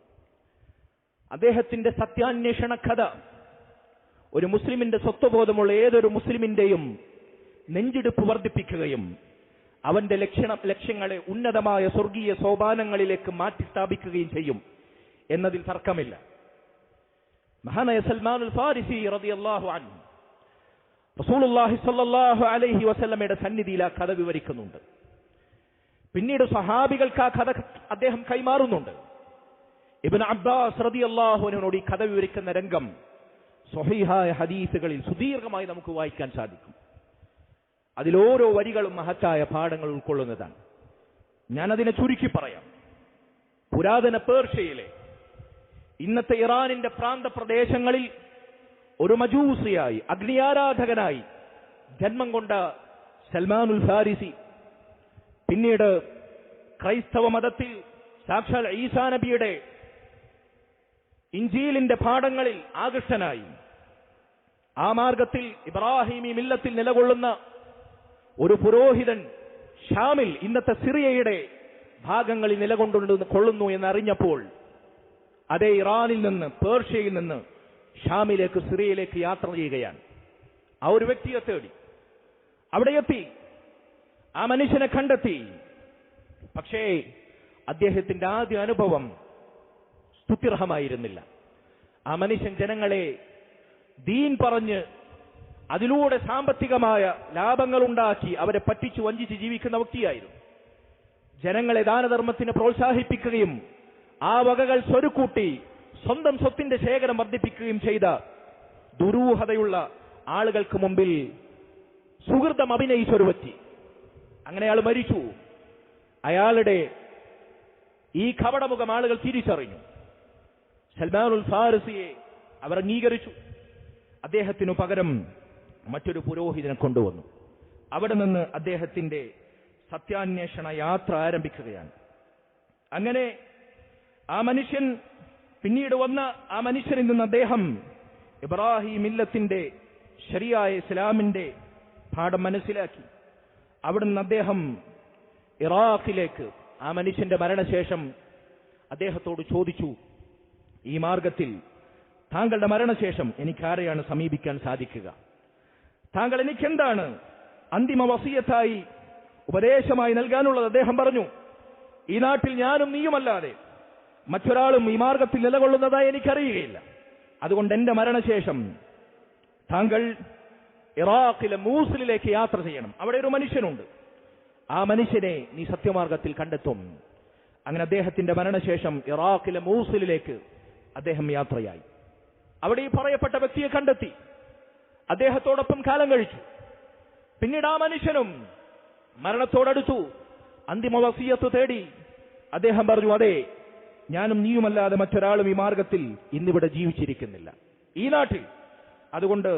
അദ്ദേഹത്തിന്റെ സത്യാന്വേഷണ കഥ ഒരു മുസ്ലിമിന്റെ സ്വത്വബോധമുള്ള ഏതൊരു മുസ്ലിമിന്റെയും നെഞ്ചിടിപ്പ് വർദ്ധിപ്പിക്കുകയും അവന്റെ ലക്ഷ്യങ്ങളെ ഉന്നതമായ സ്വർഗീയ സോപാനങ്ങളിലേക്ക് മാറ്റി സ്ഥാപിക്കുകയും ചെയ്യും എന്നതിൽ തർക്കമില്ല. മഹാനായ സൽമാനുൽ ഫാരിസി റളിയല്ലാഹു അൻഹു റസൂലുള്ളാഹി സ്വല്ലല്ലാഹു അലൈഹി വസല്ലമയുടെ സന്നിധിയിൽ ആ കഥ വിവരിക്കുന്നുണ്ട്. പിന്നീട് സഹാബികൾക്ക് ആ കഥ അദ്ദേഹം കൈമാറുന്നുണ്ട്. ഇബ്നു അബ്ബാസ് റളിയല്ലാഹു അൻഹുവിനോട് ഈ കഥ വിവരിക്കുന്ന രംഗം സ്വഹീഹായ ഹദീസുകളിൽ സുദീർഘമായി നമുക്ക് വായിക്കാൻ സാധിക്കും. അതിലോരോ വരികളും മഹത്തായ പാഠങ്ങൾ ഉൾക്കൊള്ളുന്നതാണ്. ഞാനതിനെ ചുരുക്കി പറയാം. പുരാതന പേർഷ്യയിലെ ഇന്നത്തെ ഇറാനിന്റെ പ്രാന്തപ്രദേശങ്ങളിൽ ഒരു മജൂസിയായി, അഗ്നിയാരാധകനായി ജന്മം കൊണ്ട സൽമാനുൽ ഫാരിസി പിന്നീട് ക്രൈസ്തവ മതത്തിൽ സാക്ഷാൽ ഈസാ നബിയുടെ ഇഞ്ചീലിന്റെ പാഠങ്ങളിൽ ആകൃഷ്ടനായി ആ മാർഗത്തിൽ ഇബ്രാഹിമി മില്ലത്തിൽ നിലകൊള്ളുന്ന ഒരു പുരോഹിതൻ ഷാമിൽ, ഇന്നത്തെ സിറിയയുടെ ഭാഗങ്ങളിൽ നിലകൊള്ളുന്നു എന്നറിഞ്ഞപ്പോൾ അതേ ഇറാനിൽ നിന്ന്, പേർഷ്യയിൽ നിന്ന് ഷാമിലേക്ക്, സിറിയയിലേക്ക് യാത്ര ചെയ്യുകയാണ്. ആ ഒരു വ്യക്തിയെ തേടി അവിടെ എത്തി, ആ മനുഷ്യനെ കണ്ടെത്തി. പക്ഷേ അദ്ദേഹത്തിന്റെ ആദ്യ അനുഭവം സ്തുത്യർഹമായിരുന്നില്ല. ആ മനുഷ്യൻ ജനങ്ങളെ ദീൻ പറഞ്ഞ് അതിലൂടെ സാമ്പത്തികമായ ലാഭങ്ങൾ ഉണ്ടാക്കി അവരെ പറ്റിച്ചു വഞ്ചിച്ച് ജീവിക്കുന്ന വ്യക്തിയായിരുന്നു. ജനങ്ങളെ ദാനധർമ്മത്തിന് പ്രോത്സാഹിപ്പിക്കുകയും ആ വകകൾ സ്വരുക്കൂട്ടി സ്വന്തം സ്വത്തിന്റെ ശേഖരം വർദ്ധിപ്പിക്കുകയും ചെയ്ത ദുരൂഹതയുള്ള ആളുകൾക്ക് മുമ്പിൽ സുഹൃതം അഭിനയിച്ചൊരു വ്യക്തി. അങ്ങനെ അയാൾ മരിച്ചു. അയാളുടെ ഈ കപടമുഖം ആളുകൾ തിരിച്ചറിഞ്ഞു. സൽമാനുൽ ഫാരിസിയെ അവർ അംഗീകരിച്ചു. അദ്ദേഹത്തിനു പകരം മറ്റൊരു പുരോഹിതനെ കൊണ്ടുവന്നു. അവിടെ നിന്ന് അദ്ദേഹത്തിന്റെ സത്യാന്വേഷണ യാത്ര ആരംഭിക്കുകയാണ്. അങ്ങനെ ആ മനുഷ്യൻ പിന്നീട് വന്ന ആ മനുഷ്യനിൽ നിന്ന് അദ്ദേഹം ഇബ്രാഹിം മില്ലത്തിന്റെ ശരിയായ ഇസ്ലാമിന്റെ പാഠം മനസ്സിലാക്കി. അവിടുന്ന് അദ്ദേഹം ഇറാഖിലേക്ക്, ആ മനുഷ്യന്റെ മരണശേഷം അദ്ദേഹത്തോട് ചോദിച്ചു, ഈ മാർഗത്തിൽ താങ്കളുടെ മരണശേഷം എനിക്കാരെയാണ് സമീപിക്കാൻ സാധിക്കുക? താങ്കൾ എനിക്കെന്താണ് അന്തിമ വസിയത്തായി ഉപദേശമായി നൽകാനുള്ളത്? അദ്ദേഹം പറഞ്ഞു, ഈ നാട്ടിൽ ഞാനും നീയുമല്ലാതെ മറ്റൊരാളും ഈ മാർഗത്തിൽ നിലകൊള്ളുന്നതായി എനിക്കറിയുകയില്ല. അതുകൊണ്ട് എന്റെ മരണശേഷം താങ്കൾ ഇറാഖിലെ മൂസിലേക്ക് യാത്ര ചെയ്യണം. അവിടെ ഒരു മനുഷ്യനുണ്ട്, ആ മനുഷ്യനെ നീ സത്യമാർഗത്തിൽ കണ്ടെത്തും. അങ്ങനെ അദ്ദേഹത്തിന്റെ മരണശേഷം ഇറാഖിലെ മൂസിലേക്ക് അദ്ദേഹം യാത്രയായി. അവിടെ ഈ പറയപ്പെട്ട വ്യക്തിയെ കണ്ടെത്തി, അദ്ദേഹത്തോടൊപ്പം കാലം കഴിച്ചു. പിന്നീട് ആ മനുഷ്യനും മരണത്തോടടുത്തു, അന്തിമ വസിയത്ത് തേടി. അദ്ദേഹം പറഞ്ഞു, അതെ, ഞാനും നീയുമല്ലാതെ മറ്റൊരാളും ഈ മാർഗത്തിൽ ഇന്നിവിടെ ജീവിച്ചിരിക്കുന്നില്ല ഈ നാട്ടിൽ. അതുകൊണ്ട്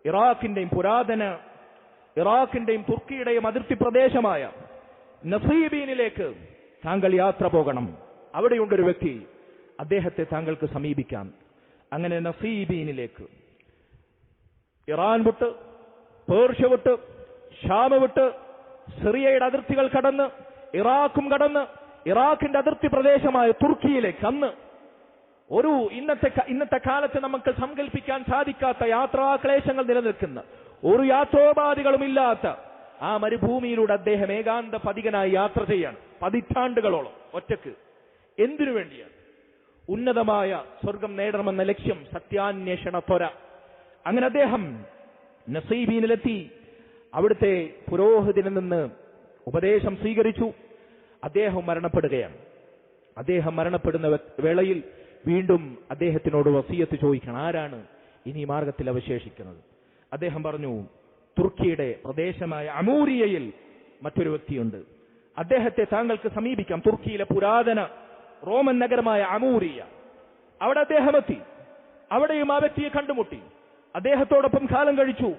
ഇറാഖിന്റെയും പുരാതന ഇറാഖിന്റെയും തുർക്കിയുടെയും അതിർത്തി പ്രദേശമായ നസീബീനിലേക്ക് താങ്കൾ യാത്ര പോകണം. അവിടെയുണ്ടൊരു വ്യക്തി, അദ്ദേഹത്തെ താങ്കൾക്ക് സമീപിക്കാം. അങ്ങനെ നസീബീനിലേക്ക്, ഇറാൻ വിട്ട്, പേർഷ്യ വിട്ട്, ഷാം വിട്ട്, സിറിയയുടെ അതിർത്തികൾ കടന്ന്, ഇറാഖും കടന്ന്, ഇറാഖിന്റെ അതിർത്തി പ്രദേശമായ തുർക്കിയിലേക്ക്, അന്ന് ഒരു ഇന്നത്തെ കാലത്ത് നമുക്ക് സങ്കല്പിക്കാൻ സാധിക്കാത്ത യാത്രാക്ലേശങ്ങൾ നിലനിൽക്കുന്ന, ഒരു യാത്രോപാധികളും ഇല്ലാത്ത ആ മരുഭൂമിയിലൂടെ അദ്ദേഹം ഏകാന്ത പതികനായി യാത്ര ചെയ്യാണ്. പതിറ്റാണ്ടുകളോളം ഒറ്റക്ക്. എന്തിനു വേണ്ടിയാണ്? ഉന്നതമായ സ്വർഗം നേടണമെന്ന ലക്ഷ്യം, സത്യാന്വേഷണ ത്വര. അങ്ങനെ അദ്ദേഹം നസീബീനിലെത്തി. അവിടുത്തെ പുരോഹിതനിൽ നിന്ന് ഉപദേശം സ്വീകരിച്ചു. അദ്ദേഹം മരണപ്പെടുകയാണ്. അദ്ദേഹം മരണപ്പെടുന്ന വേളയിൽ വീണ്ടും അദ്ദേഹത്തിനോട് വസിയത്ത് ചോദിക്കണം, ആരാണ് ഇനി മാർഗത്തിൽ അവശേഷിക്കുന്നത്? അദ്ദേഹം പറഞ്ഞു, തുർക്കിയുടെ പ്രദേശമായ അമൂരിയയിൽ മറ്റൊരു വ്യക്തിയുണ്ട്, അദ്ദേഹത്തെ താങ്കൾക്ക് സമീപിക്കാം. തുർക്കിയിലെ പുരാതന റോമൻ നഗരമായ അമൂരിയ, അവിടെ അദ്ദേഹം എത്തി. അവിടെയും ആ വ്യക്തിയെ കണ്ടുമുട്ടി. അദ്ദേഹത്തോടൊപ്പം കാലം കഴിച്ചു.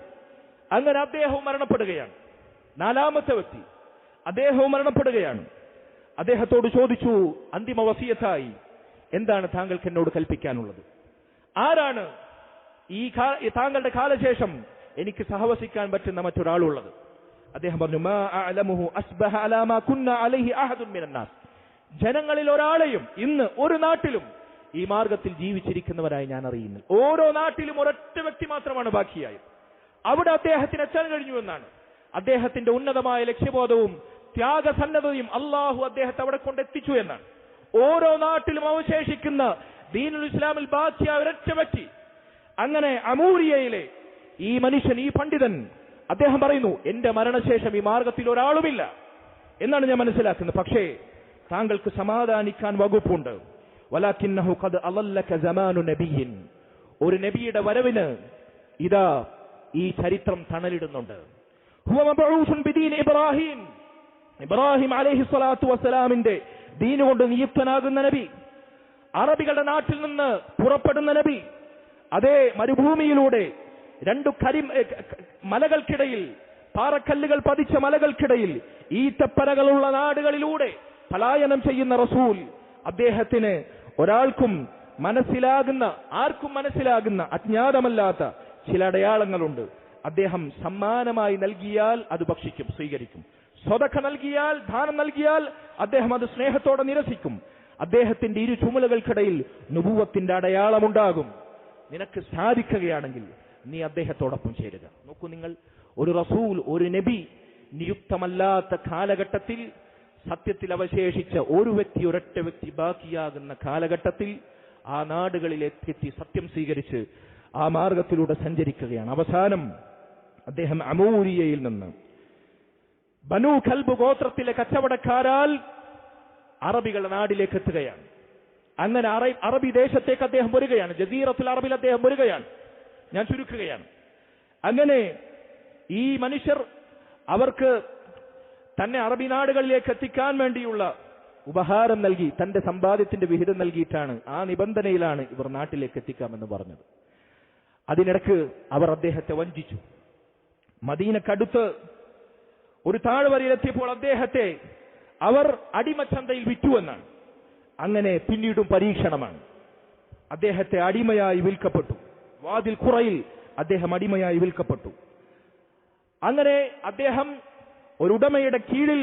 അങ്ങനെ അദ്ദേഹവും മരണപ്പെടുകയാണ്. നാലാമത്തെ വ്യക്തി, അദ്ദേഹവും മരണപ്പെടുകയാണ്. അദ്ദേഹത്തോട് ചോദിച്ചു, അന്തിമ വസിയത്തായി എന്താണ് താങ്കൾക്ക് എന്നോട് കൽപ്പിക്കാനുള്ളത്? ആരാണ് ഈ താങ്കളുടെ കാലശേഷം എനിക്ക് സഹവസിക്കാൻ പറ്റുന്ന മറ്റൊരാളുള്ളത്? അദ്ദേഹം പറഞ്ഞു, മാ അഅലമുഹു അസ്ബഹ അലാ മാ കുന്ന അലൈഹി അഹദുൻ മിനൻ നാസ്. ജനങ്ങളിൽ ഒരാളെയും ഇന്ന് ഒരു നാട്ടിലും ഈ മാർഗത്തിൽ ജീവിച്ചിരിക്കുന്നവരായി ഞാൻ അറിയുന്നില്ല. ഓരോ നാട്ടിലും ഒരൊറ്റ വ്യക്തി മാത്രമാണ് ബാക്കിയായത്. അവിടെ അദ്ദേഹത്തിന് എത്താൻ കഴിഞ്ഞു എന്നാണ്. അദ്ദേഹത്തിന്റെ ഉന്നതമായ ലക്ഷ്യബോധവും ത്യാഗസന്നദ്ധതയും അള്ളാഹു അദ്ദേഹത്തെ അവിടെ കൊണ്ടെത്തിച്ചു എന്നാണ്. ഓരോ നാട്ടിലും അവശേഷിക്കുന്ന ദീനുൽ ഇസ്ലാമിൽ ബാക്കിയായ ഒരൊറ്റ വ്യക്തി. അങ്ങനെ അമൂരിയയിലെ ഈ മനുഷ്യൻ, ഈ പണ്ഡിതൻ, അദ്ദേഹം പറയുന്നു, എന്റെ മരണശേഷം ഈ മാർഗത്തിൽ ഒരാളുമില്ല എന്നാണ് ഞാൻ മനസ്സിലാക്കുന്നത്. പക്ഷേ താങ്കൾക്ക് സമാധാനിക്കാൻ വകുപ്പുണ്ട്. വലാകിന്നഹു ഖദ് അളല്ലക സമാനു നബിയ്യിൻ. ഒരു നബിയുടെ വരവിന് ഇതാ ഈ ചരിത്രം തണലിടുന്നുണ്ട്. ഹുവ മബ്ഊസുൻ ബിദീൻ ഇബ്രാഹിം. ഇബ്രാഹിം അലൈഹി സ്വലാത്തു വസ്സലാമിന്റെ ദീന് കൊണ്ട് നിയുക്തനാകുന്ന നബി, അറബികളുടെ നാട്ടിൽ നിന്ന് പുറപ്പെടുന്ന നബി, അതേ മരുഭൂമിയിലൂടെ രണ്ടു മലകൾക്കിടയിൽ, പാറക്കല്ലുകൾ പതിച്ച മലകൾക്കിടയിൽ, ഈത്തപ്പനകളുള്ള നാടുകളിലൂടെ പലായനം ചെയ്യുന്ന റസൂൽ. അദ്ദേഹത്തിന് ഒരാൾക്കും മനസ്സിലാകുന്ന, ആർക്കും മനസ്സിലാകുന്ന, അജ്ഞാതമല്ലാത്ത ചില അടയാളങ്ങളുണ്ട്. അദ്ദേഹം സമ്മാനമായി നൽകിയാൽ അത് ഭക്ഷിക്കും, സ്വീകരിക്കും. സ്വതക്ക നൽകിയാൽ, ദാനം നൽകിയാൽ അദ്ദേഹം അത് സ്നേഹത്തോടെ നിരസിക്കും. അദ്ദേഹത്തിന്റെ ഇരു ചുമലുകൾക്കിടയിൽ നുബുവത്തിന്റെ അടയാളമുണ്ടാകും. നിനക്ക് സാധിക്കുകയാണെങ്കിൽ നീ അദ്ദേഹത്തോടൊപ്പം ചേരുക. നോക്കൂ നിങ്ങൾ, ഒരു റസൂൽ, ഒരു നബി നിയുക്തമല്ലാത്ത കാലഘട്ടത്തിൽ, സത്യത്തിൽ അവശേഷിച്ച ഒരു വ്യക്തി, ഒരൊറ്റ വ്യക്തി ബാക്കിയാകുന്ന കാലഘട്ടത്തിൽ ആ നാടുകളിൽ എത്തി സത്യം സ്വീകരിച്ച് ആ മാർഗത്തിലൂടെ സഞ്ചരിക്കുകയാണ്. അവസാനം അദ്ദേഹം അമൂരിയയിൽ നിന്ന് ബനൂ കൽബ് ഗോത്രത്തിലെ കച്ചവടക്കാരാൽ അറബികളുടെ നാട്ടിലേക്ക് എത്തുകയാണ്. അങ്ങനെ അറബി ദേശത്തേക്ക് അദ്ദേഹം വരികയാണ്. ജസീറത്തുൽ അറബിൽ അദ്ദേഹം വരികയാണ്. ഞാൻ ചുരുക്കുകയാണ്. അങ്ങനെ ഈ മനുഷ്യർ അവർക്ക് തന്നെ അറബി നാടുകളിലേക്ക് എത്തിക്കാൻ വേണ്ടിയുള്ള ഉപഹാരം നൽകി, തന്റെ സമ്പാദ്യത്തിന്റെ വിഹിതം നൽകിയിട്ടാണ്, ആ നിബന്ധനയിലാണ് ഇവർ നാട്ടിലേക്ക് എത്തിക്കാമെന്ന് പറഞ്ഞത്. അതിനിടക്ക് അവർ അദ്ദേഹത്തെ വഞ്ചിച്ചു. മദീനക്കടുത്ത് ഒരു താഴ്വരയിലെത്തിയപ്പോൾ അദ്ദേഹത്തെ അവർ അടിമച്ചന്തയിൽ വിറ്റുവെന്നാണ്. അങ്ങനെ പിന്നീടും പരീക്ഷണമാണ്. അദ്ദേഹത്തെ അടിമയായി വിൽക്കപ്പെട്ടു. വാതിൽ ഖുറയിൽ അദ്ദേഹം അടിമയായി വിൽക്കപ്പെട്ടു. അങ്ങനെ അദ്ദേഹം ഒരു ഉടമയുടെ കീഴിൽ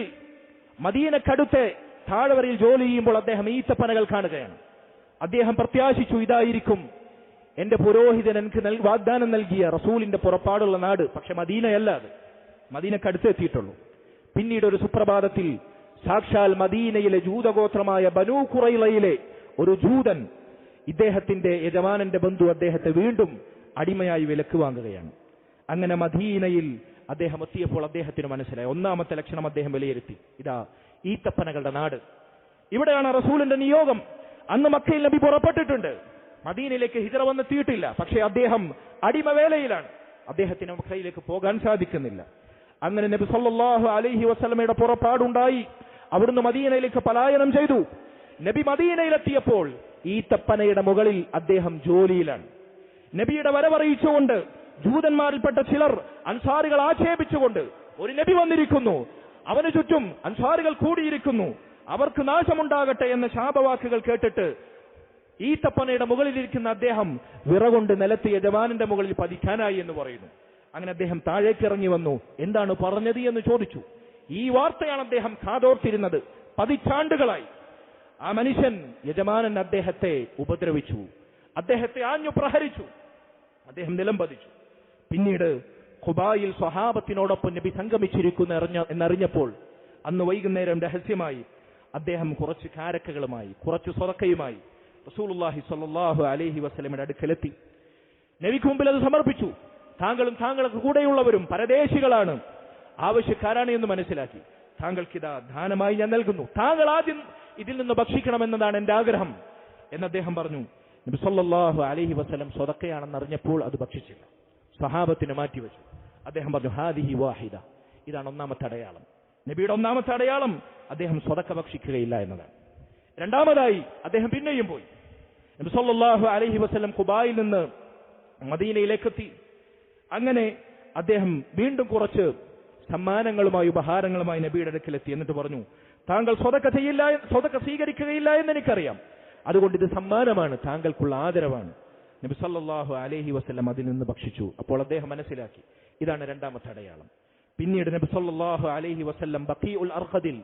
മദീനക്കടുത്തെ താഴ്വരയിൽ ജോലി ചെയ്യുമ്പോൾ അദ്ദേഹം ഈത്തപ്പനകൾ കാണുകയാണ്. അദ്ദേഹം പ്രത്യാശിച്ചു, ഇതായിരിക്കും എന്റെ പുരോഹിതൻ എനിക്ക് വാഗ്ദാനം നൽകിയ റസൂലിന്റെ പുറപ്പാടുള്ള നാട്. പക്ഷെ മദീനയല്ല, അത് മദീനക്കടുത്ത് എത്തിയിട്ടുള്ളൂ. പിന്നീട് ഒരു സുപ്രഭാതത്തിൽ സാക്ഷാൽ മദീനയിലെ ജൂതഗോത്രമായ ബനൂ ഖുറൈളയിലെ ഒരു ജൂതൻ, ഇദ്ദേഹത്തിന്റെ യജമാനന്റെ ബന്ധു, അദ്ദേഹത്തെ വീണ്ടും അടിമയായി വിലക്ക് വാങ്ങുകയാണ്. അങ്ങനെ മദീനയിൽ അദ്ദേഹം എത്തിയപ്പോൾ അദ്ദേഹത്തിന് മനസ്സിലായി. ഒന്നാമത്തെ ലക്ഷണം അദ്ദേഹം വിലയിരുത്തി, ഇതാ ഈത്തപ്പനകളുടെ നാട്, ഇവിടെയാണ് റസൂലിന്റെ നിയോഗം. അന്ന് മക്കയിൽ നബി പുറപ്പെട്ടിട്ടുണ്ട്, മദീനയിലേക്ക് ഹിജ്റ വന്നെത്തിയിട്ടില്ല. പക്ഷേ അദ്ദേഹം അടിമവേലയിലാണ്, അദ്ദേഹത്തിന് മക്കയിലേക്ക് പോകാൻ സാധിക്കുന്നില്ല. അങ്ങനെ നബി സല്ലല്ലാഹു അലൈഹി വസല്ലമയുടെ പുറപ്പാടുണ്ടായി. അവിടുന്ന് മദീനയിലേക്ക് പലായനം ചെയ്തു. നബി മദീനയിലെത്തിയപ്പോൾ ഈത്തപ്പനയുടെ മുകളിൽ അദ്ദേഹം ജോലിയിലാണ്. നബിയുടെ വരവറിയിച്ചുകൊണ്ട് ജൂതന്മാരിൽപ്പെട്ട ചിലർ അൻസാരികൾ ആക്ഷേപിച്ചുകൊണ്ട്, ഒരു നബി വന്നിരിക്കുന്നു, അവന് ചുറ്റും അൻസാരികൾ കൂടിയിരിക്കുന്നു, അവർക്ക് നാശമുണ്ടാകട്ടെ എന്ന ശാപവാക്കുകൾ കേട്ടിട്ട് ഈത്തപ്പനയുടെ മുകളിലിരിക്കുന്ന അദ്ദേഹം വിറകൊണ്ട് നിലത്ത് യജമാനന്റെ മുകളിൽ പതിക്കാനായി എന്ന് പറയുന്നു. അങ്ങനെ അദ്ദേഹം താഴേക്ക് ഇറങ്ങി വന്നു. എന്താണ് പറഞ്ഞത് എന്ന് ചോദിച്ചു. ഈ വാർത്തയാണ് അദ്ദേഹം കാതോർത്തിരുന്നത് പതിറ്റാണ്ടുകളായി. ആ മനുഷ്യൻ, യജമാനൻ അദ്ദേഹത്തെ ഉപദ്രവിച്ചു, അദ്ദേഹത്തെ ആഞ്ഞു പ്രഹരിച്ചു, അദ്ദേഹം നിലംപതിച്ചു. പിന്നീട് ഖുബായിൽ സ്വഹാബത്തിനോടൊപ്പം നബി സംഗമിച്ചിരിക്കുന്നു എന്നറിഞ്ഞപ്പോൾ അന്ന് വൈകുന്നേരം രഹസ്യമായി അദ്ദേഹം കുറച്ച് കാരക്കകളുമായി, കുറച്ച് സ്വതക്കയുമായി റസൂലുള്ളാഹി സ്വല്ലല്ലാഹു അലൈഹി വസല്ലമയുടെ അടുക്കലെത്തി. നബിക്ക് മുമ്പിൽ അത് സമർപ്പിച്ചു. താങ്കളും താങ്കൾക്ക് കൂടെയുള്ളവരും പരദേശികളാണ്, ആവശ്യക്കാരാണ് എന്ന് മനസ്സിലാക്കി. താങ്കൾക്കിതാ ദാനമായി ഞാൻ നൽകുന്നു, താങ്കൾ ആദ്യം ഇതിൽ നിന്ന് ഭക്ഷിക്കണമെന്നതാണ് എന്റെ ആഗ്രഹം എന്ന് അദ്ദേഹം പറഞ്ഞു. നബി സല്ലല്ലാഹു അലൈഹി വസല്ലം സ്വതക്കയാണെന്ന് അറിഞ്ഞപ്പോൾ അത് ഭക്ഷിച്ചില്ല, സഹാബത്തിന് മാറ്റിവെച്ചു. അദ്ദേഹം പറഞ്ഞു, ഹാദിഹി വാഹിദ, ഇതാണ് ഒന്നാമത്തെ അടയാളം. നബിയുടെ ഒന്നാമത്തെ അടയാളം അദ്ദേഹം സ്വതക്ക ഭക്ഷിക്കുകയില്ല എന്നതാണ്. രണ്ടാമതായി അദ്ദേഹം പിന്നെയും പോയി. നബി സല്ലല്ലാഹു അലൈഹി വസല്ലം ഖുബായിൽ നിന്ന് മദീനയിലേക്കെത്തി. അങ്ങനെ അദ്ദേഹം വീണ്ടും കുറച്ച് സമ്മാനങ്ങളുമായി, ഉപഹാരങ്ങളുമായി നബിയുടെ അടുക്കലെത്തി. എന്നിട്ട് പറഞ്ഞു, താങ്കൾ സ്വതക്ക സ്വീകരിക്കുകയില്ല എന്ന് എനിക്കറിയാം, അതുകൊണ്ട് ഇത് സമ്മാനമാണ്, താങ്കൾക്കുള്ള ആദരവാണ്. നബി സല്ലല്ലാഹു അലൈഹി വസല്ലം അതിൽ നിന്ന് ഭക്ഷിച്ചു. അപ്പോൾ അദ്ദേഹം മനസ്സിലാക്കി, ഇതാണ് രണ്ടാമത്തെ അടയാളം. പിന്നീട് നബി സല്ലല്ലാഹു അലൈഹി വസല്ലം ബഖീഉൽ അർഖദിൽ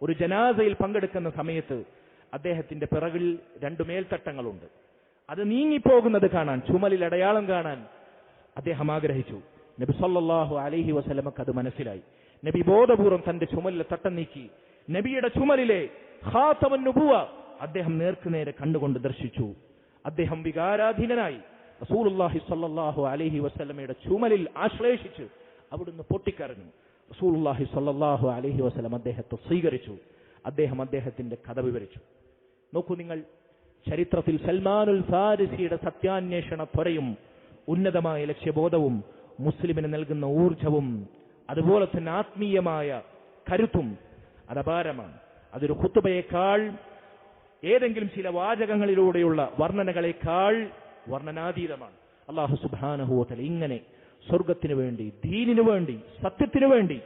ഒരു ജനാസയിൽ പങ്കെടുക്കുന്ന സമയത്ത് അദ്ദേഹത്തിന്റെ പിറകിൽ 2 മേൽത്തട്ടങ്ങളുണ്ട്. അത് നീങ്ങിപ്പോകുന്നത് കാണാൻ, ചുമലിൽ അടയാളം കാണാൻ അദ്ദേഹം ആഗ്രഹിച്ചു. നബി സല്ലല്ലാഹു അലൈഹി വസല്ലമക്ക് അത് മനസ്സിലായി. നബി ബോധപൂർവം തന്റെ ചുമലിലെ തട്ടം നീക്കി നബിയുടെ ചുമലിലെ ഖാതമുൻ നുബുവ അദ്ദേഹം നേർക്കുനേരെ കണ്ടുകൊണ്ട് ദർശിച്ചു. അദ്ദേഹം വികാരാധീനനായി റസൂലുള്ളാഹി സ്വല്ലല്ലാഹു അലൈഹി വസല്ലമയുടെ ചുമലിൽ ആശ്ലേഷിച്ച് അവിടുന്ന് പൊട്ടിക്കരഞ്ഞു. റസൂലുള്ളാഹി സ്വല്ലല്ലാഹു അലൈഹി വസല്ലം അദ്ദേഹത്തെ സ്വീകരിച്ചു. അദ്ദേഹത്തിന്റെ കഥ വിവരിച്ചു. നോക്കൂ നിങ്ങൾ, ചരിത്രത്തിൽ സൽമാനുൽ ഫാരിസിയുടെ സത്യാന്വേഷണ ത്വരയും ഉന്നതമായ ലക്ഷ്യബോധവും മുസ്ലിമിന് നൽകുന്ന ഊർജവും അതുപോലെ തന്നെ ആത്മീയമായ കരുത്തും അതപാരമാണ്. അതൊരു ഖുത്ബയേക്കാൾ, ഏതെങ്കിലും ചില വാചകങ്ങളിലൂടെയുള്ള വർണ്ണനകളെക്കാൾ വർണ്ണനാതീതമാണ്. അല്ലാഹു സുബ്ഹാനഹു വ തആല ഇങ്ങനെ സ്വർഗത്തിനു വേണ്ടി, ദീനിനു വേണ്ടി, സത്യത്തിനു വേണ്ടി,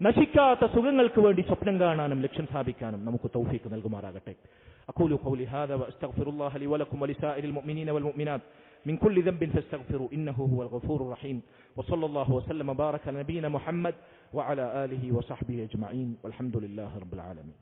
നശിക്കാത്ത സുഖങ്ങൾക്ക് വേണ്ടി സ്വപ്നം കാണാനും ലക്ഷ്യം സ്ഥാപിക്കാനും നമുക്ക് തൗഫീഖ് നൽകുമാറാകട്ടെ. അഖൂലു ഖൗലി ഹാദാ വഅസ്തഗ്ഫിറുല്ലാഹ ലി വലക്കും വലിസാഇരിൽ മുഅ്മിനീന വൽ മുഅ്മിനാത്ത് من كل ذنب فاستغفروا إنه هو الغفور الرحيم وصلى الله وسلم وبارك على نبينا محمد وعلى آله وصحبه أجمعين والحمد لله رب العالمين.